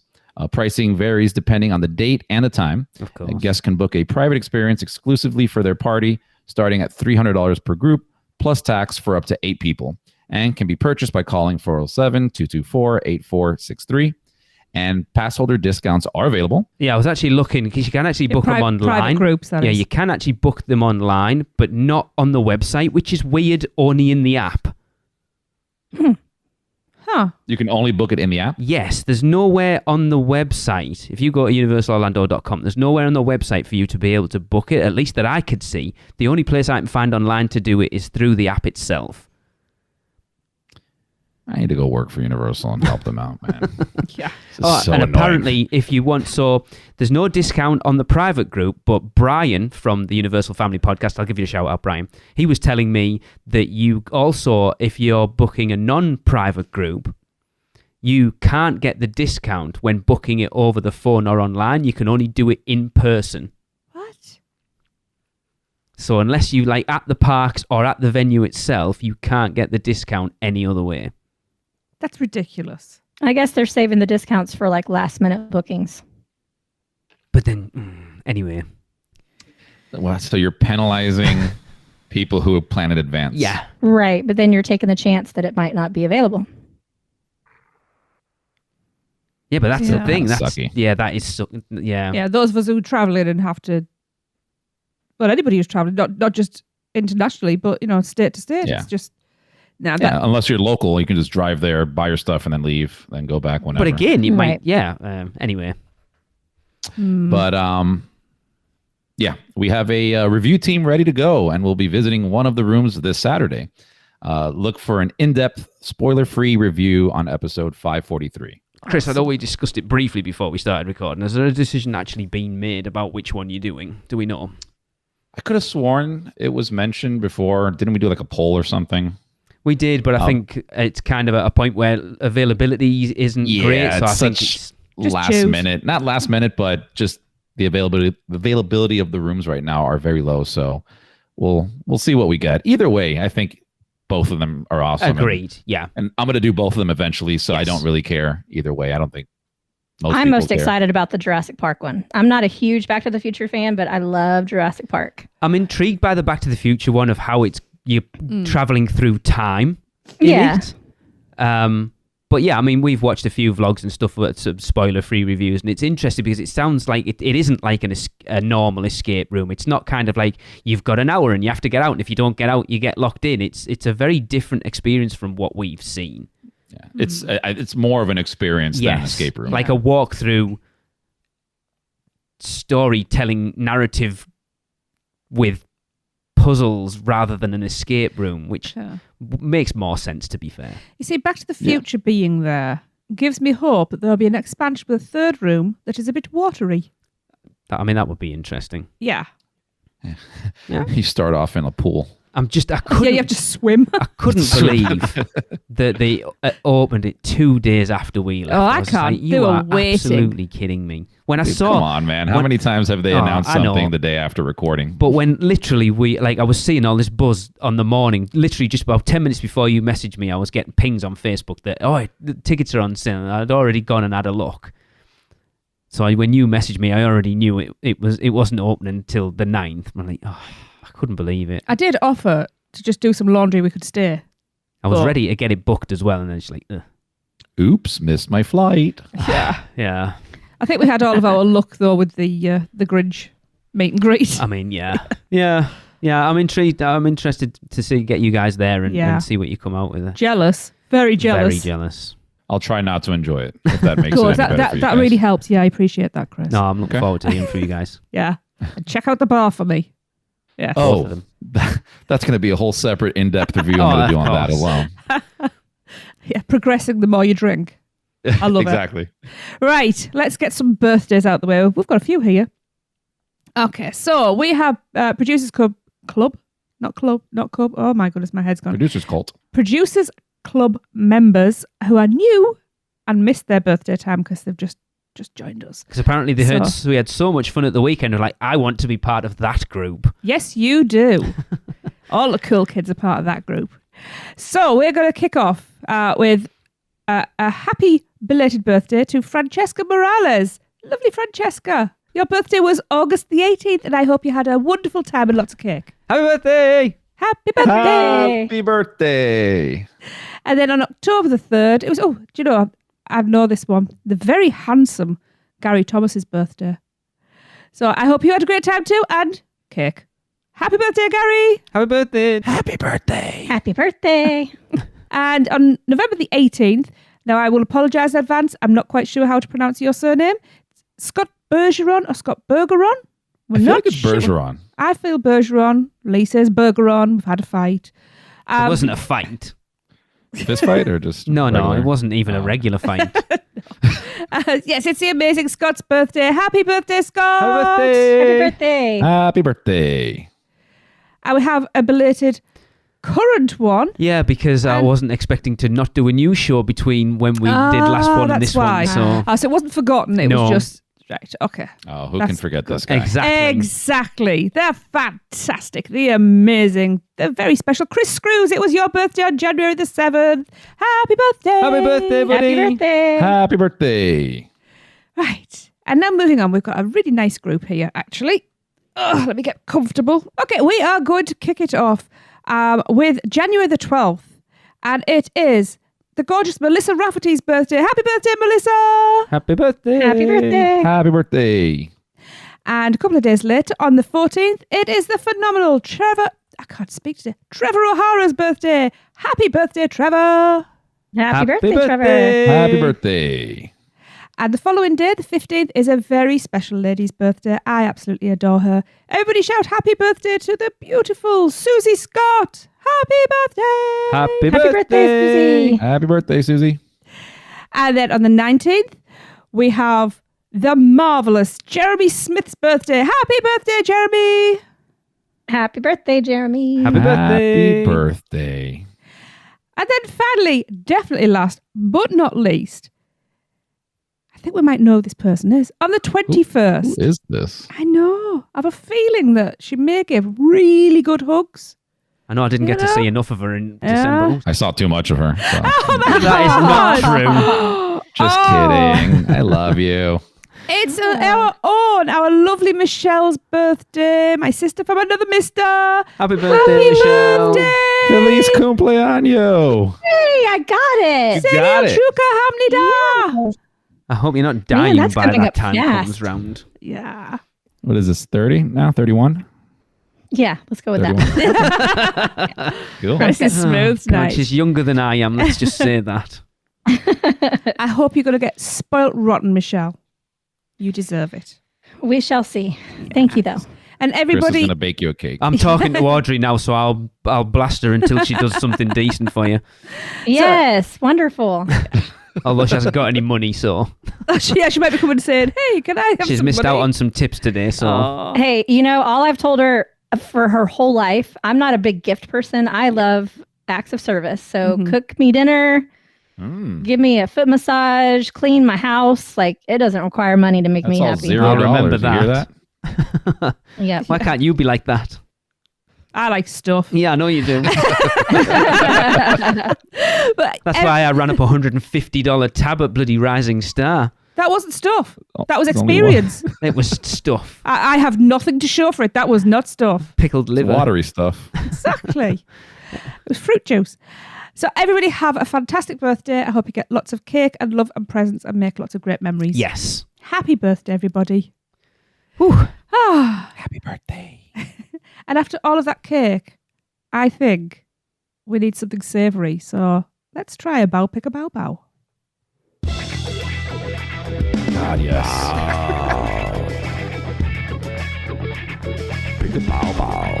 Pricing varies depending on the date and the time. Of course. Guests can book a private experience exclusively for their party, starting at $300 per group, plus tax for up to 8 people, and can be purchased by calling 407-224-8463. And pass holder discounts are available. Yeah, I was actually looking because you can actually book them online. Private groups, that is. You can actually book them online, but not on the website, which is weird, only in the app. Huh. You can only book it in the app. Yes, there's nowhere on the website. If you go to universalorlando.com, there's nowhere on the website for you to be able to book it, at least that I could see. The only place I can find online to do it is through the app itself. I need to go work for Universal and help them out, man. Yeah. So and annoying. apparently, if you want, so there's no discount on the private group, but Brian from the Universal Family Podcast, I'll give you a shout out, Brian. He was telling me that you also, if you're booking a non-private group, you can't get the discount when booking it over the phone or online. You can only do it in person. What? So unless you like at the parks or at the venue itself, you can't get the discount any other way. That's ridiculous. I guess they're saving the discounts for like last minute bookings. But then, anyway. Well, so you're penalizing people who plan in advance. Yeah. Right. But then you're taking the chance that it might not be available. Yeah, but that's the Yeah. thing. That's That's sucky. yeah, that is yeah. Yeah, those of us who travel in and have to... Well, anybody who's traveling, not just internationally, but state to state, it's just unless you're local, you can just drive there, buy your stuff, and then leave, then go back whenever. But again, you might, anyway. But we have a review team ready to go, and we'll be visiting one of the rooms this Saturday. Look for an in-depth, spoiler-free review on episode 543. Chris, I know we discussed it briefly before we started recording. Has there a decision actually been made about which one you're doing? Do we know? I could have sworn it was mentioned before. Didn't we do like a poll or something? We did, but I think it's kind of at a point where availability isn't great. So I think it's last minute. Not last minute, but just the availability of the rooms right now are very low. So we'll see what we get. Either way, I think both of them are awesome. Agreed. And I'm going to do both of them eventually, so I don't really care either way. I don't think I'm most excited about the Jurassic Park one. I'm not a huge Back to the Future fan, but I love Jurassic Park. I'm intrigued by the Back to the Future one of how you're traveling through time in it. But yeah, I mean, we've watched a few vlogs and stuff with some spoiler-free reviews, and it's interesting because it sounds like it isn't like a normal escape room. It's not kind of like you've got an hour and you have to get out, and if you don't get out, you get locked in. It's a very different experience from what we've seen. Yeah, it's more of an experience than an escape room. Like a walk-through storytelling narrative with puzzles rather than an escape room, which makes more sense, to be fair. You see, Back to the Future being there gives me hope that there'll be an expansion with a third room that is a bit watery. I mean, that would be interesting. Yeah. You start off in a pool. I couldn't. You have to swim. I couldn't believe that they opened it 2 days after we left. I can't. Like, you are absolutely kidding me. When I saw, come on, man! How many times have they announced something the day after recording? But when literally I was seeing all this buzz on the morning, literally just about 10 minutes before you messaged me, I was getting pings on Facebook that the tickets are on sale. And I'd already gone and had a look. So when you messaged me, I already knew it wasn't opening until the 9th. I'm like, I couldn't believe it. I did offer to just do some laundry. We could stay. I was ready to get it booked as well, and then it's like, ugh. Oops, missed my flight. Yeah. I think we had all of our luck though with the Grinch meet and greet. I mean, yeah. I'm intrigued. I'm interested to get you guys there and see what you come out with. Jealous, very jealous. Very jealous. I'll try not to enjoy it if that makes sense. That really helps. Yeah, I appreciate that, Chris. No, I'm looking forward to hearing from you guys. Yeah, and check out the bar for me. Yeah. Oh, that's going to be a whole separate in-depth review I'm going to do on that alone. Yeah, progressing the more you drink. I love exactly. it. Right, let's get some birthdays out the way. We've got a few here. Okay, so we have Producers Club. Oh my goodness, my head's gone. Producers Cult. Producers Club members who are new and missed their birthday time because they've just joined us. Because apparently we had so much fun at the weekend. They're like, I want to be part of that group. Yes, you do. All the cool kids are part of that group. So we're going to kick off with a happy belated birthday to Francesca Morales. Lovely Francesca. Your birthday was August the 18th, and I hope you had a wonderful time and lots of cake. Happy birthday! Happy birthday! Happy birthday! And then on October the 3rd, it was, do you know, I know this one, the very handsome Gary Thomas's birthday. So I hope you had a great time too, and cake. Happy birthday, Gary! Happy birthday! Happy birthday! Happy birthday! And on November the 18th, now I will apologise in advance, I'm not quite sure how to pronounce your surname. Scott Bergeron or Scott Bergeron? I feel like it's Bergeron. I feel Bergeron. Lee says Bergeron. We've had a fight. It wasn't a fight. Fist fight or just No, it wasn't even a regular fight. Yes, it's the amazing Scott's birthday. Happy birthday, Scott! Happy birthday! Happy birthday! Happy birthday! I would have a belated current one. Yeah, because I wasn't expecting to not do a new show between when we did last one and this one. So it wasn't forgotten. It was just... Right, okay. Oh, who can forget this guy? Exactly. They're fantastic. They're amazing. They're very special. Chris Screws, it was your birthday on January the 7th. Happy birthday. Happy birthday, buddy. Happy birthday. Happy birthday. Right. And now moving on, we've got a really nice group here, actually. Let me get comfortable. Okay, we are going to kick it off with January the 12th. And it is the gorgeous Melissa Rafferty's birthday. Happy birthday, Melissa! Happy birthday! Happy birthday! Happy birthday! And a couple of days later, on the 14th, it is the phenomenal Trevor I can't speak today. Trevor O'Hara's birthday. Happy birthday, Trevor. Happy birthday, Trevor. Happy birthday. And the following day, the 15th, is a very special lady's birthday. I absolutely adore her. Everybody shout happy birthday to the beautiful Susie Scott. Happy birthday. Happy birthday, Susie. Happy birthday, Susie. And then on the 19th, we have the marvelous Jeremy Smith's birthday. Happy birthday, Jeremy. Happy birthday, Jeremy. Happy birthday. Happy birthday. And then finally, definitely last but not least, I think we might know who this person is. On the 21st. Who is this? I know. I have a feeling that she may give really good hugs. I know I didn't get to see enough of her in December. I saw too much of her. So. Oh my That is not God. true. Just kidding. I love you. It's our lovely Michelle's birthday. My sister from another mister. Happy birthday, Michelle. Birthday. Feliz cumpleaños. Hey, I got it. Got it. Chuka Hamnida. I hope you're not dying that's by coming that up time fast. comes round. Yeah. What is this, 30 now? 31? Yeah, let's go with that. Cool. This is smooth God, tonight. she's younger than I am. Let's just say that. I hope you're going to get spoilt rotten, Michelle. You deserve it. We shall see. Thank you, though. And Chris is everybody, going to bake you a cake. I'm talking to Audrey now, so I'll blast her until she does something decent for you. Yes, wonderful. Although she hasn't got any money, so she might be coming and saying, hey, can I have she's some missed money? out on some tips today. So Oh. Hey, all I've told her for her whole life, I'm not a big gift person. I love acts of service. So cook me dinner, give me a foot massage, clean my house. Like, it doesn't require money to make That's me all happy. $0. I'll remember You hear that. Yeah. Why can't you be like that? I like stuff. Yeah, I know you do. But That's why I ran up a $150 tab at bloody Rising Star. that wasn't stuff. That was it's only one. experience. It was stuff. I have nothing to show for it. That was not stuff. Pickled It's liver. watery stuff. Exactly. It was fruit juice. So everybody have a fantastic birthday. I hope you get lots of cake and love and presents and make lots of great memories. Yes. Happy birthday, everybody. Whew. Happy birthday. And after all of that cake, I think we need something savoury. So let's try a bow, pick a bow, bow. God, yes. Pick a bow bow.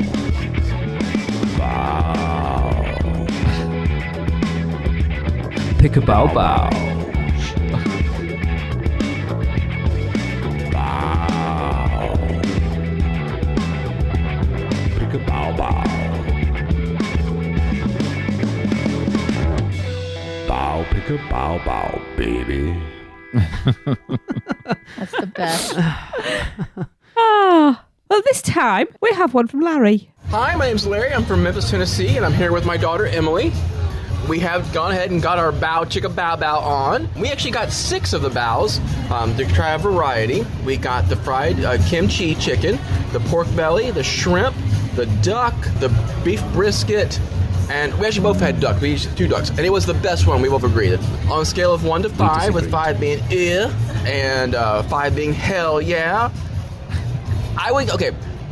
Bow. Pick a bow bow. Bow. Pick a bow bow. Bow, pick a bow bow, baby. That's the best. Well, this time we have one from Larry. Hi, my name's Larry. I'm from Memphis, Tennessee, and I'm here with my daughter, Emily. We have gone ahead and got our bow chicka bow bow on. We actually got 6 of the bows to try a variety. We got the fried kimchi chicken, the pork belly, the shrimp, the duck, the beef brisket, and we actually both had duck. We used 2 ducks, and it was the best one. We both agreed. On a scale of 1 to 5, with 5 being and 5 being hell yeah.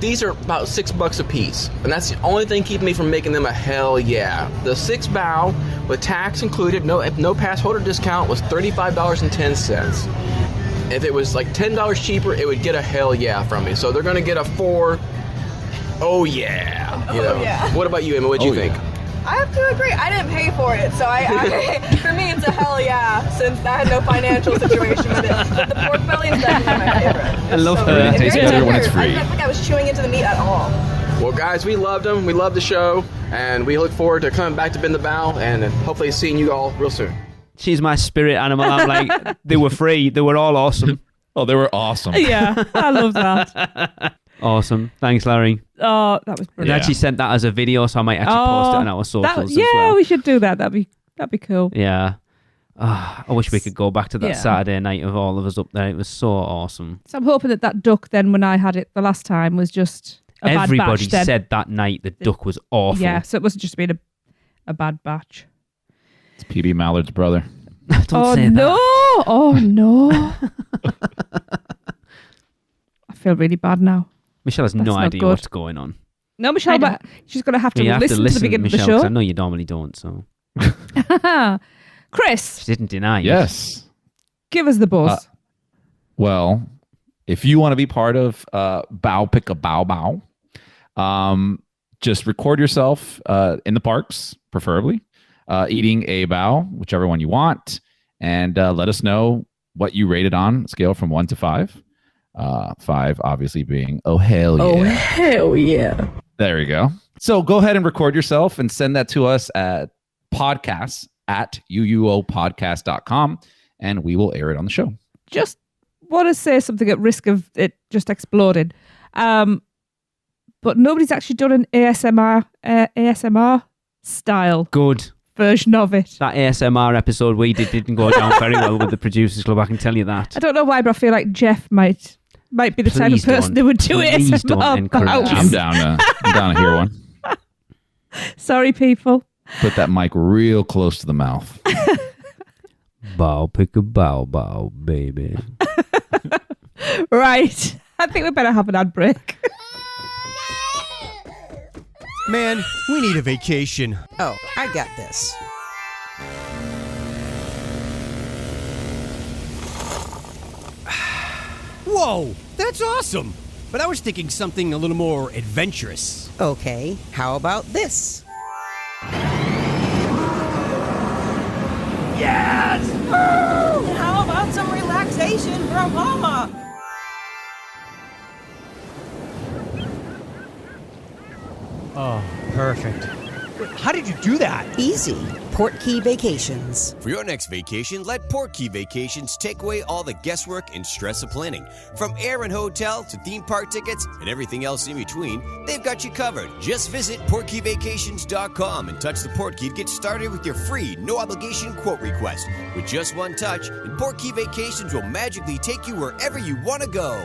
These are about $6 a piece, and that's the only thing keeping me from making them a hell yeah. The 6 bow with tax included, no passholder discount, was $35.10. If it was like $10 cheaper, it would get a hell yeah from me. So they're gonna get a 4. Oh yeah. Yeah. What about you, Emma? What'd you think? I have to agree. I didn't pay for it, so for me it's a hell yeah, since I had no financial situation with it. But the pork belly is definitely my favorite. I love so that. good. It tastes Very better when tender. it's free. I don't think I was chewing into the meat at all. Well, guys, we loved them. We loved the show, and we look forward to coming back to Bend the Bow and hopefully seeing you all real soon. She's my spirit animal. I'm like, they were free. They were all awesome. Oh, they were awesome. Yeah, I love that. Awesome. Thanks, Larry. Oh, that was They brilliant. actually sent that as a video, so I might actually post it on our socials as well. we should do that. That'd be cool. Yeah. I wish we could go back to that Yeah. Saturday night of all of us up there. It was so awesome. So I'm hoping that duck then, when I had it the last time, was just a Everybody bad batch then. said that night the duck was awful. Yeah, so it wasn't just been a bad batch. It's PB Mallard's brother. Don't say no! that. Oh no! I feel really bad now. Michelle has That's no not idea good. what's going on. No, Michelle, but she's going to have to You have listen to the beginning Michelle, of the 'cause show. I know you normally don't, so. Chris. She didn't deny it. Yes. Give us the buzz. Well, if you want to be part of Bow Pick a Bow Bow, just record yourself in the parks, preferably, eating a bow, whichever one you want, and let us know what you rated on a scale from 1 to 5. 5 obviously being, oh, hell yeah. Oh, hell yeah. There you go. So go ahead and record yourself and send that to us at podcasts@uuopodcast.com, and we will air it on the show. Just want to say something at risk of it just exploding. But nobody's actually done an ASMR style Good. version of it. That ASMR episode we didn't go down very well with the Producers Club, I can tell you that. I don't know why, but I feel like Jeff might be the type of Please person don't. who would do Please don't ASMR. encourage bows. him. I'm down to hear one. Sorry, people. Put that mic real close to the mouth. Bow, pick a bow, bow, baby. Right. I think we better have an ad break. Man, we need a vacation. Oh, I got this. Whoa, that's awesome. But I was thinking something a little more adventurous. Okay, how about this? Yes! Woo! How about some relaxation from Mama? Oh, perfect. How did you do that? Easy. PortKey Vacations. For your next vacation, let PortKey Vacations take away all the guesswork and stress of planning. From air and hotel to theme park tickets and everything else in between, they've got you covered. Just visit PortKeyVacations.com and touch the PortKey to get started with your free, no-obligation quote request. With just one touch, and PortKey Vacations will magically take you wherever you want to go.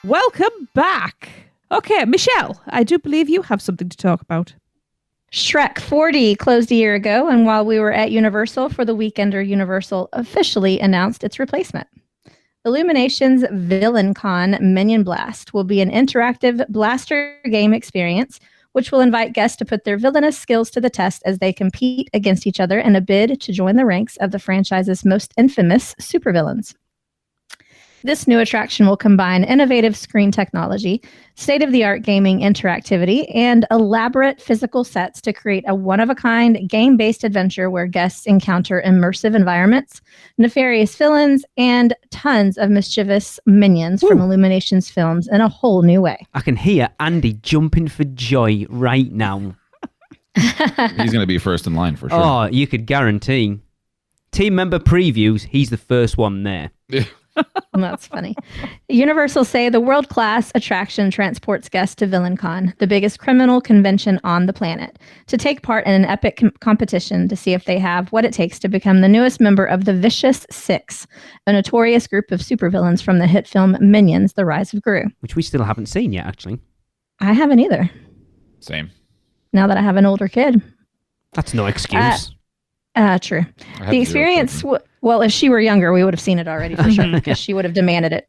Welcome back. Okay, Michelle, I do believe you have something to talk about. Shrek 4D closed a year ago, and while we were at Universal for the weekender, Universal officially announced its replacement. Illumination's VillainCon Minion Blast will be an interactive blaster game experience, which will invite guests to put their villainous skills to the test as they compete against each other in a bid to join the ranks of the franchise's most infamous supervillains. This new attraction will combine innovative screen technology, state-of-the-art gaming interactivity, and elaborate physical sets to create a one-of-a-kind game-based adventure where guests encounter immersive environments, nefarious villains, and tons of mischievous minions from Illumination's films in a whole new way. I can hear Andy jumping for joy right now. He's going to be first in line for sure. Oh, you could guarantee. Team member previews, he's the first one there. That's funny. Universal say the world-class attraction transports guests to VillainCon, the biggest criminal convention on the planet, to take part in an epic competition to see if they have what it takes to become the newest member of the Vicious Six, a notorious group of supervillains from the hit film Minions: The Rise of Gru. Which we still haven't seen yet, actually. I haven't either. Same. Now that I have an older kid. That's no excuse. True. The experience, well, if she were younger, we would have seen it already for sure, because she would have demanded it.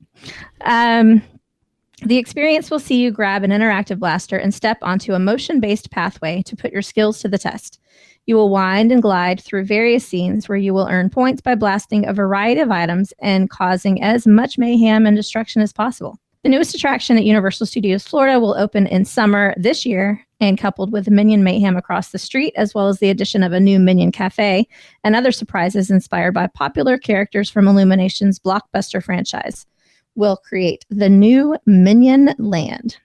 The experience will see you grab an interactive blaster and step onto a motion-based pathway to put your skills to the test. You will wind and glide through various scenes where you will earn points by blasting a variety of items and causing as much mayhem and destruction as possible. The newest attraction at Universal Studios Florida will open in summer this year, and coupled with Minion Mayhem across the street, as well as the addition of a new Minion Cafe and other surprises inspired by popular characters from Illumination's blockbuster franchise, will create the new Minion Land.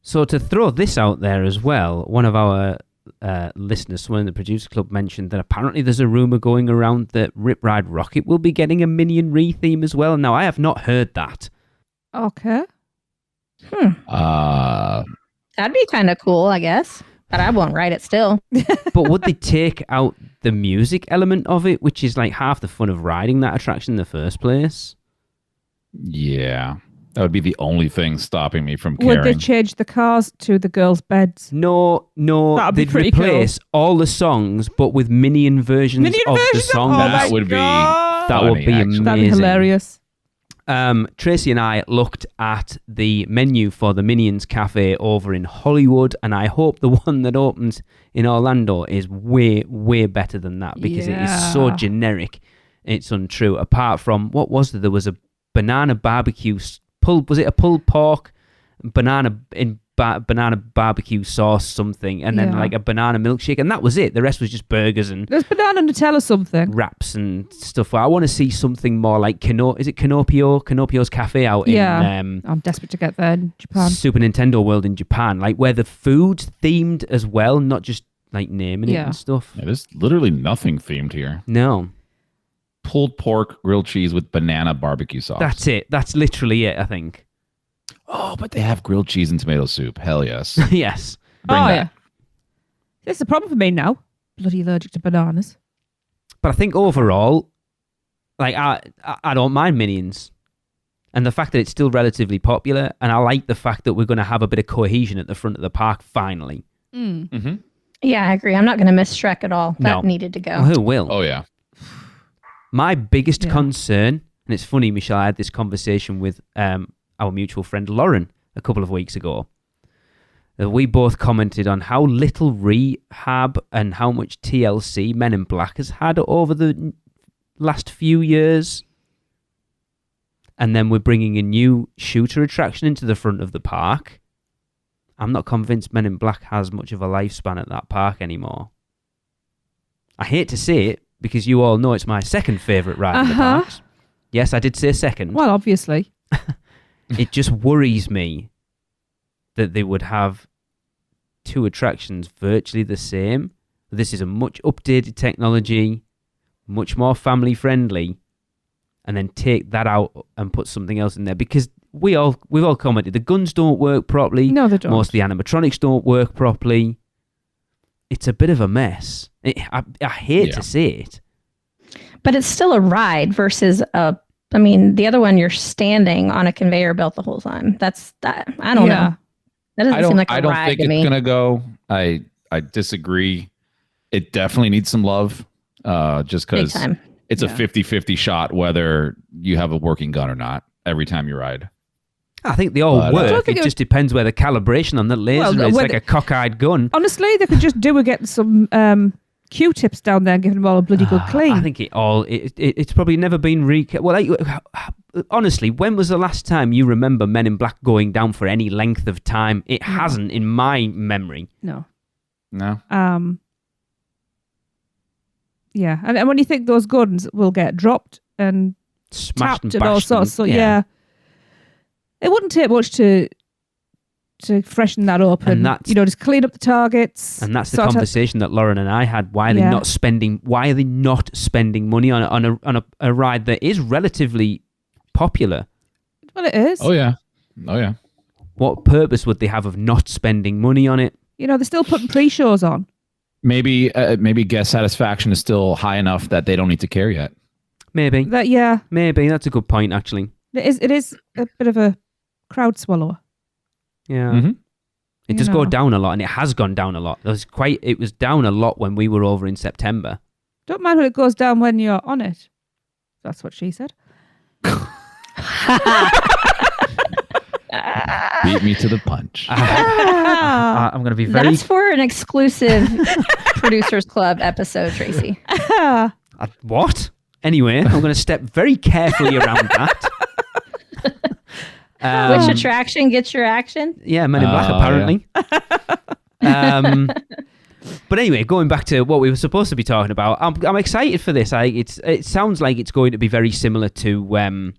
So to throw this out there as well, one of our listeners, someone in the Producer Club, mentioned that apparently there's a rumor going around that Rip Ride Rockit will be getting a Minion re-theme as well. Now, I have not heard that. Okay. That'd be kind of cool, I guess. But I won't write it still. But would they take out the music element of it, which is like half the fun of riding that attraction in the first place? Yeah. That would be the only thing stopping me from caring. Would they change the cars to the girls' beds? No. That'd be They'd pretty replace all the songs, but with Minion versions of the song. Oh that my would be God. That would be funny, amazing. That'd be hilarious. Tracy and I looked at the menu for the Minions Cafe over in Hollywood, and I hope the one that opens in Orlando is way, way better than that, because it is so generic. It's untrue. Apart from, what was there? There was a banana barbecue, was it a pulled pork, banana barbecue sauce something, and then like a banana milkshake, and that was it. The rest was just burgers and there's banana Nutella something, wraps and stuff. I want to see something more like is it Canopio's Cafe out in I'm desperate to get there in Japan. Super Nintendo World in Japan, like where the food's themed as well, not just like naming it and stuff. Yeah, there's literally nothing themed here. No. Pulled pork, grilled cheese with banana barbecue sauce. That's it. That's literally it, I think. Oh, but they have grilled cheese and tomato soup. Hell yes. Yes. Bring that. Yeah. It's a problem for me now. Bloody allergic to bananas. But I think overall, like I don't mind Minions. And the fact that it's still relatively popular, and I like the fact that we're going to have a bit of cohesion at the front of the park finally. Mm-hmm. Yeah, I agree. I'm not going to miss Shrek at all. That needed to go. Well, who will? Oh, yeah. My biggest concern, and it's funny, Michelle, I had this conversation with our mutual friend Lauren a couple of weeks ago. We both commented on how little rehab and how much TLC Men in Black has had over the last few years. And then we're bringing a new shooter attraction into the front of the park. I'm not convinced Men in Black has much of a lifespan at that park anymore. I hate to say it, because you all know it's my second favourite ride in the parks. Yes, I did say second. Well, obviously. It just worries me that they would have two attractions virtually the same. This is a much updated technology, much more family friendly, and then take that out and put something else in there, because we've all commented the guns don't work properly. No, they don't. Most of the animatronics don't work properly. It's a bit of a mess. I hate to say it. But it's still a ride versus the other one, you're standing on a conveyor belt the whole time. That's that. I don't know. That doesn't seem like a ride to me. I don't think it's going to go. I disagree. It definitely needs some love, just because it's a 50-50 shot whether you have a working gun or not every time you ride. I think they all work. It just depends where the calibration on the laser is. Like a cockeyed gun. Honestly, they could just get some Q-tips down there and give them all a bloody good clean. I think it's probably never been honestly, when was the last time you remember Men in Black going down for any length of time? It hasn't in my memory. No. Yeah, and when you think those guns will get dropped and smashed tapped and all sorts, so it wouldn't take much to freshen that up and just clean up the targets. And that's the conversation that Lauren and I had. Why are they not spending? Why are they not spending money on a ride that is relatively popular? Well, it is. Oh yeah. What purpose would they have of not spending money on it? They're still putting pre-shows on. Maybe guest satisfaction is still high enough that they don't need to care yet. Maybe. Maybe that's a good point. Actually, it is a bit of a crowd swallower. Yeah. Mm-hmm. It does go down a lot, and it has gone down a lot. It was down a lot when we were over in September. Don't mind when it goes down when you're on it. That's what she said. Beat me to the punch. I'm going to be very... That's for an exclusive Producers Club episode, Tracy. What? Anyway, I'm going to step very carefully around that. Which attraction gets your action? Yeah, Men in Black, apparently. Yeah. But anyway, going back to what we were supposed to be talking about, I'm excited for this. It sounds like it's going to be very similar to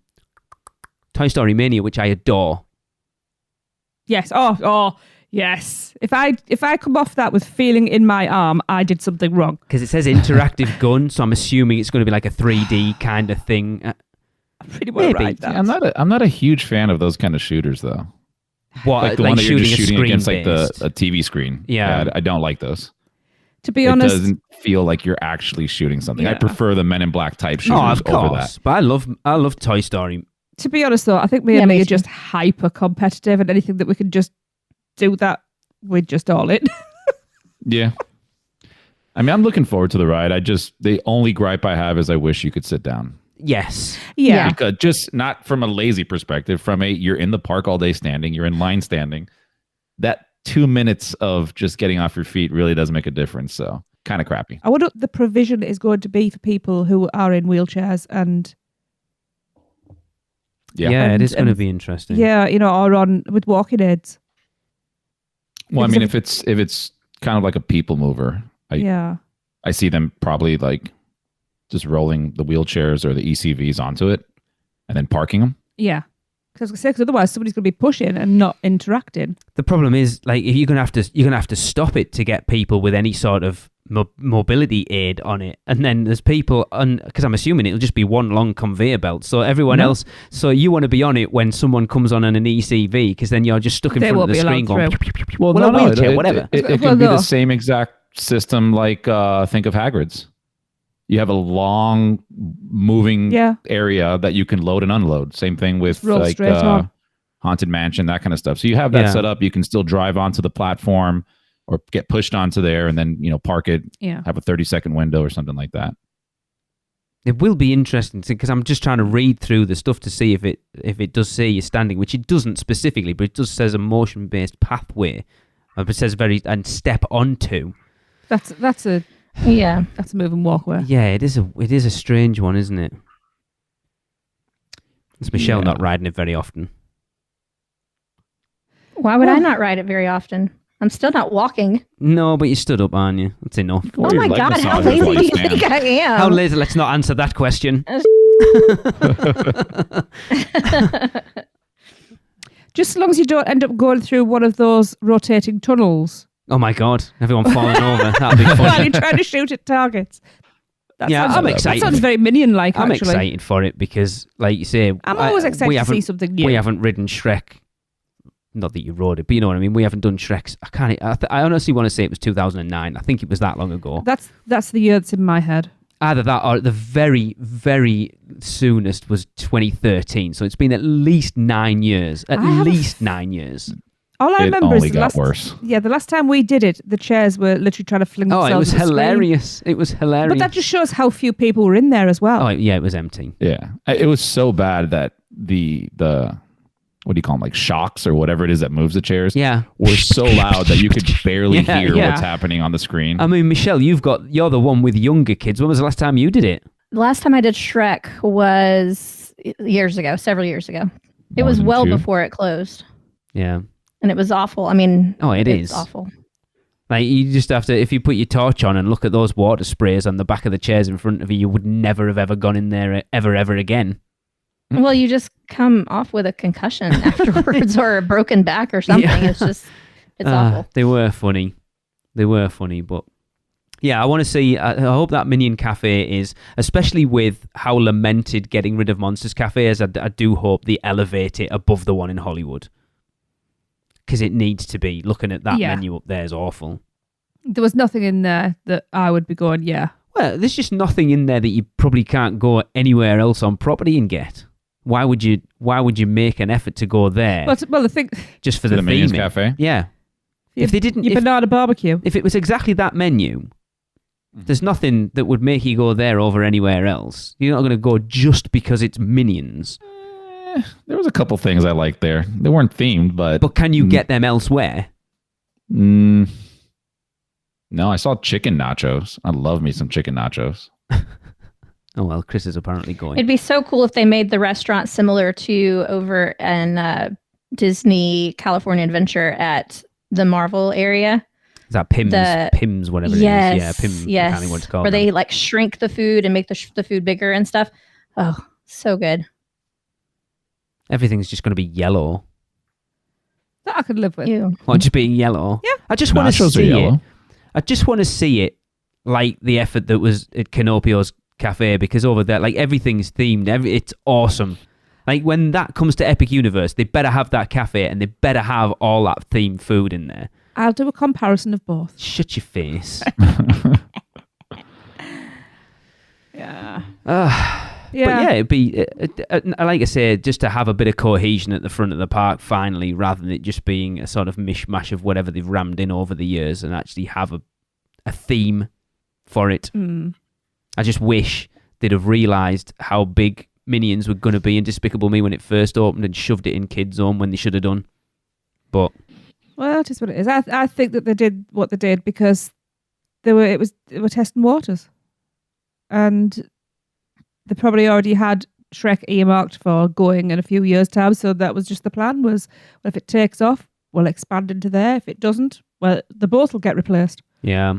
Toy Story Mania, which I adore. Yes. Oh, yes. If I come off that with feeling in my arm, I did something wrong. Because it says interactive gun, so I'm assuming it's going to be like a 3D kind of thing. I pretty well ride that. Yeah, I'm not a huge fan of those kind of shooters, though. What, like the one that you're just shooting against like a TV screen. Yeah, I don't like those. To be honest, it doesn't feel like you're actually shooting something. I prefer the Men in Black type shooters of course, over that. But I love Toy Story. To be honest, though, I think me and Lee are just hyper competitive, and anything that we can just do that, we're just all in. Yeah. I mean, I'm looking forward to the ride. The only gripe I have is I wish you could sit down. Yes. Yeah. Because just not from a lazy perspective, from you're in the park all day standing, you're in line standing. That 2 minutes of just getting off your feet really does make a difference. So kind of crappy. I wonder what the provision is going to be for people who are in wheelchairs and it is going to be interesting. Yeah, or on with walking aids. Well, I mean, if it's kind of like a people mover, I see them probably like just rolling the wheelchairs or the ECVs onto it and then parking them. Yeah. Because otherwise somebody's going to be pushing and not interacting. The problem is, like, if you're gonna have to stop it to get people with any sort of mobility aid on it, and then there's people because I'm assuming it'll just be one long conveyor belt. So everyone else, so you want to be on it when someone comes on an ECV, because then you're just stuck in front of the screen going. Well, a wheelchair, whatever. It can be the same exact system. Like think of Hagrid's. You have a long moving area that you can load and unload. Same thing with like Haunted Mansion, that kind of stuff. So you have that set up. You can still drive onto the platform or get pushed onto there and then, park it, have a 30-second window or something like that. It will be interesting because I'm just trying to read through the stuff to see if it does say you're standing, which it doesn't specifically, but it does says a motion-based pathway. It says and step onto. That's a move and walkway. Yeah, it is a strange one, isn't it? It's Michelle not riding it very often. Why would I not ride it very often? I'm still not walking. No, but you stood up, aren't you? That's enough. Oh my God, how lazy do you think I am? How lazy? Let's not answer that question. Just as long as you don't end up going through one of those rotating tunnels. Oh my God, everyone falling over. That'll be fun. While you're trying to shoot at targets. I'm excited. That sounds very Minion-like, I'm actually. excited for it because, like you say... I'm always excited to see something new. We haven't ridden Shrek. Not that you rode it, but you know what I mean? We haven't done Shreks. I honestly want to say it was 2009. I think it was that long ago. That's the year that's in my head. Either that or the very, very soonest was 2013. So it's been at least 9 years. At least 9 years. All I remember is worse. Yeah, the last time we did it, the chairs were literally trying to fling themselves. Oh, it was hilarious. It was hilarious. But that just shows how few people were in there as well. Oh, yeah, it was empty. Yeah. It was so bad that the what do you call them, like shocks or whatever it is that moves the chairs, were so loud that you could barely hear what's happening on the screen. I mean, Michelle, you're the one with younger kids. When was the last time you did it? The last time I did Shrek was several years ago. It was well before it closed. Yeah. And it was awful. I mean, it's awful. Like, you just have to, if you put your torch on and look at those water sprays on the back of the chairs in front of you, you would never have ever gone in there ever again. Well, you just come off with a concussion afterwards or a broken back or something. Yeah. It's awful. They were funny, but yeah, I want to see, I hope that Minion Cafe is, especially with how lamented getting rid of Monsters Cafe is, I do hope they elevate it above the one in Hollywood. Because it needs to be. Looking at that menu up there is awful. There was nothing in there that I would be going, Well, there's just nothing in there that you probably can't go anywhere else on property and get. Why would you make an effort to go there? Well, the thing, just for the Minions Cafe. Yeah. If they didn't, banana barbecue. If it was exactly that menu, there's nothing that would make you go there over anywhere else. You're not going to go just because it's Minions. There was a couple things I liked there. They weren't themed, but can you get them elsewhere? No, I saw chicken nachos. I love me some chicken nachos. Oh, well, Chris is apparently going. It'd be so cool if they made the restaurant similar to over in Disney California Adventure at the Marvel area. Is that Pim's, whatever it is? Yeah, Pim. Yes. I can't think what it's called. Where they like shrink the food and make the food bigger and stuff. Oh, so good. Everything's just going to be yellow. That I could live with. What, just being yellow? Yeah. I just want to see it. I just want to see it like the effort that was at Canopio's Cafe, because over there, like, everything's themed. It's awesome. Like, when that comes to Epic Universe, they better have that cafe and they better have all that themed food in there. I'll do a comparison of both. Shut your face. Yeah. But yeah, it'd be, like I say, just to have a bit of cohesion at the front of the park finally, rather than it just being a sort of mishmash of whatever they've rammed in over the years, and actually have a theme for it. Mm. I just wish they'd have realised how big Minions were going to be in Despicable Me when it first opened and shoved it in Kids Zone when they should have done. But well, it is what it is. I think that they did what they did because they were testing waters, and they probably already had Shrek earmarked for going in a few years' time. So that was just the plan. Was, well, if it takes off, we'll expand into there. If it doesn't, well, the both will get replaced. yeah,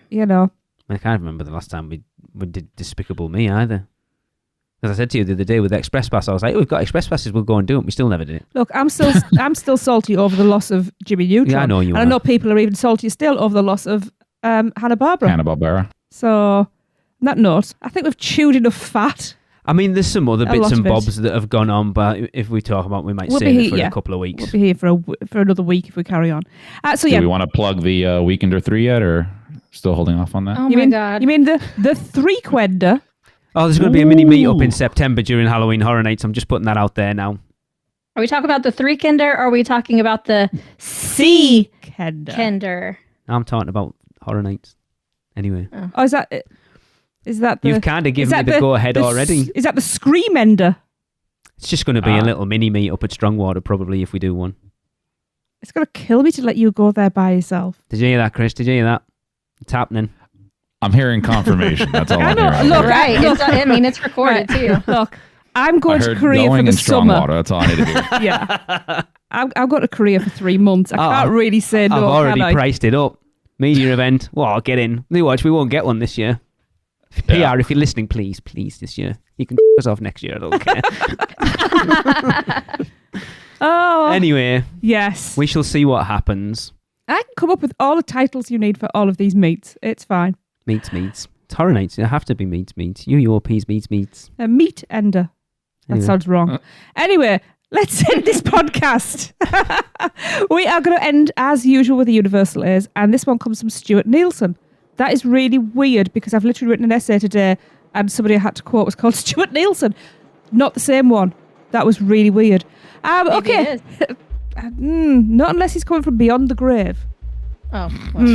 You know. I can't remember the last time we did Despicable Me either. As I said to you the other day with Express Pass, I was like, we've got Express Passes, we'll go and do it. We still never did it. Look, I'm still salty over the loss of Jimmy Neutron. Yeah, I know you and are. I know people are even saltier still over the loss of Hanna-Barbera. Hanna-Barbera. So, on that note, I think we've chewed enough fat. I mean, there's some other A bits lot and of it. bobs that have gone on, but if we talk about, we might We'll save be it here- for yeah. a couple of weeks. We'll be here for another week if we carry on. So Do yeah, we want to plug the Weekender 3 yet, or still holding off on that? Oh you my mean God. you mean the 3-quender? Oh, there's going to be a mini meet-up in September during Halloween Horror Nights. I'm just putting that out there now. Are we talking about the 3-kender or are we talking about the C-kender. kender? I'm talking about Horror Nights. Anyway. Oh, is that the? You've kind of is given me that the go-ahead the already. Is that the Screamender? It's just going to be a little mini meet-up at Strongwater, probably, if we do one. It's gonna kill me to let you go there by yourself. Did you hear that, Chris? Did you hear that? It's happening. I'm hearing confirmation. That's all I I'm know. hearing. Look, Right. It's recorded too. Look, I'm I going to heard Korea for going the in summer. Strongwater. That's all I need to hear. Yeah, I'm going to Korea for 3 months. I can't really say no. I've already can I? priced it up. Media event. Well, I'll get in. You watch, we won't get one this year. Yeah. PR, if you're listening, please this year. You can us off next year. I don't care. Oh, Anyway, yes. we shall see what happens. I can come up with all the titles you need for all of these meets. It's fine. Meets. It's Horror Nights. It have to be meets. UUOP's meets. A meat ender. That Anyway. sounds wrong. Anyway, let's end this podcast. We are going to end as usual with the Universal Airs, and this one comes from Stuart Nielsen. That is really weird because I've literally written an essay today, and somebody I had to quote was called Stuart Nielsen, not the same one. That was really weird. Okay. Not unless he's coming from beyond the grave. Oh, well.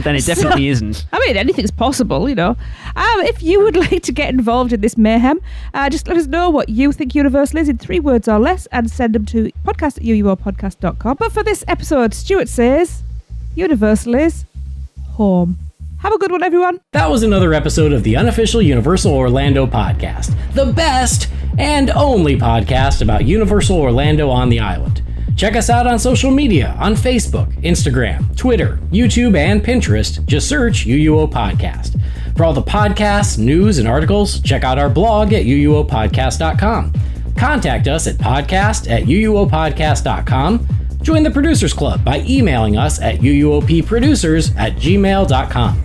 Then it definitely isn't. I mean, anything's possible, you know. If you would like to get involved in this mayhem, just let us know what you think Universal is in 3 words or less and send them to podcast@uuopodcast.com. But for this episode, Stuart says, Universal is home. Have a good one, everyone. That was another episode of the Unofficial Universal Orlando Podcast, the best and only podcast about Universal Orlando on the island. Check us out on social media on Facebook, Instagram, Twitter, YouTube, and Pinterest. Just search UUO Podcast. For all the podcasts, news, and articles, check out our blog at uuopodcast.com. Contact us at podcast@uuopodcast.com. Join the Producers Club by emailing us at uuopproducers@gmail.com.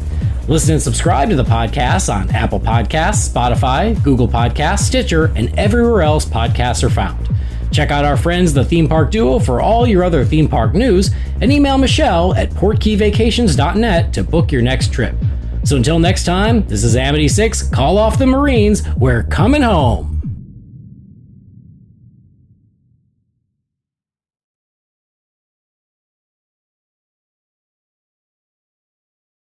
Listen and subscribe to the podcast on Apple Podcasts, Spotify, Google Podcasts, Stitcher, and everywhere else podcasts are found. Check out our friends, the Theme Park Duo, for all your other theme park news, and email Michelle at portkeyvacations.net to book your next trip. So until next time, this is Amity 6, call off the Marines, we're coming home.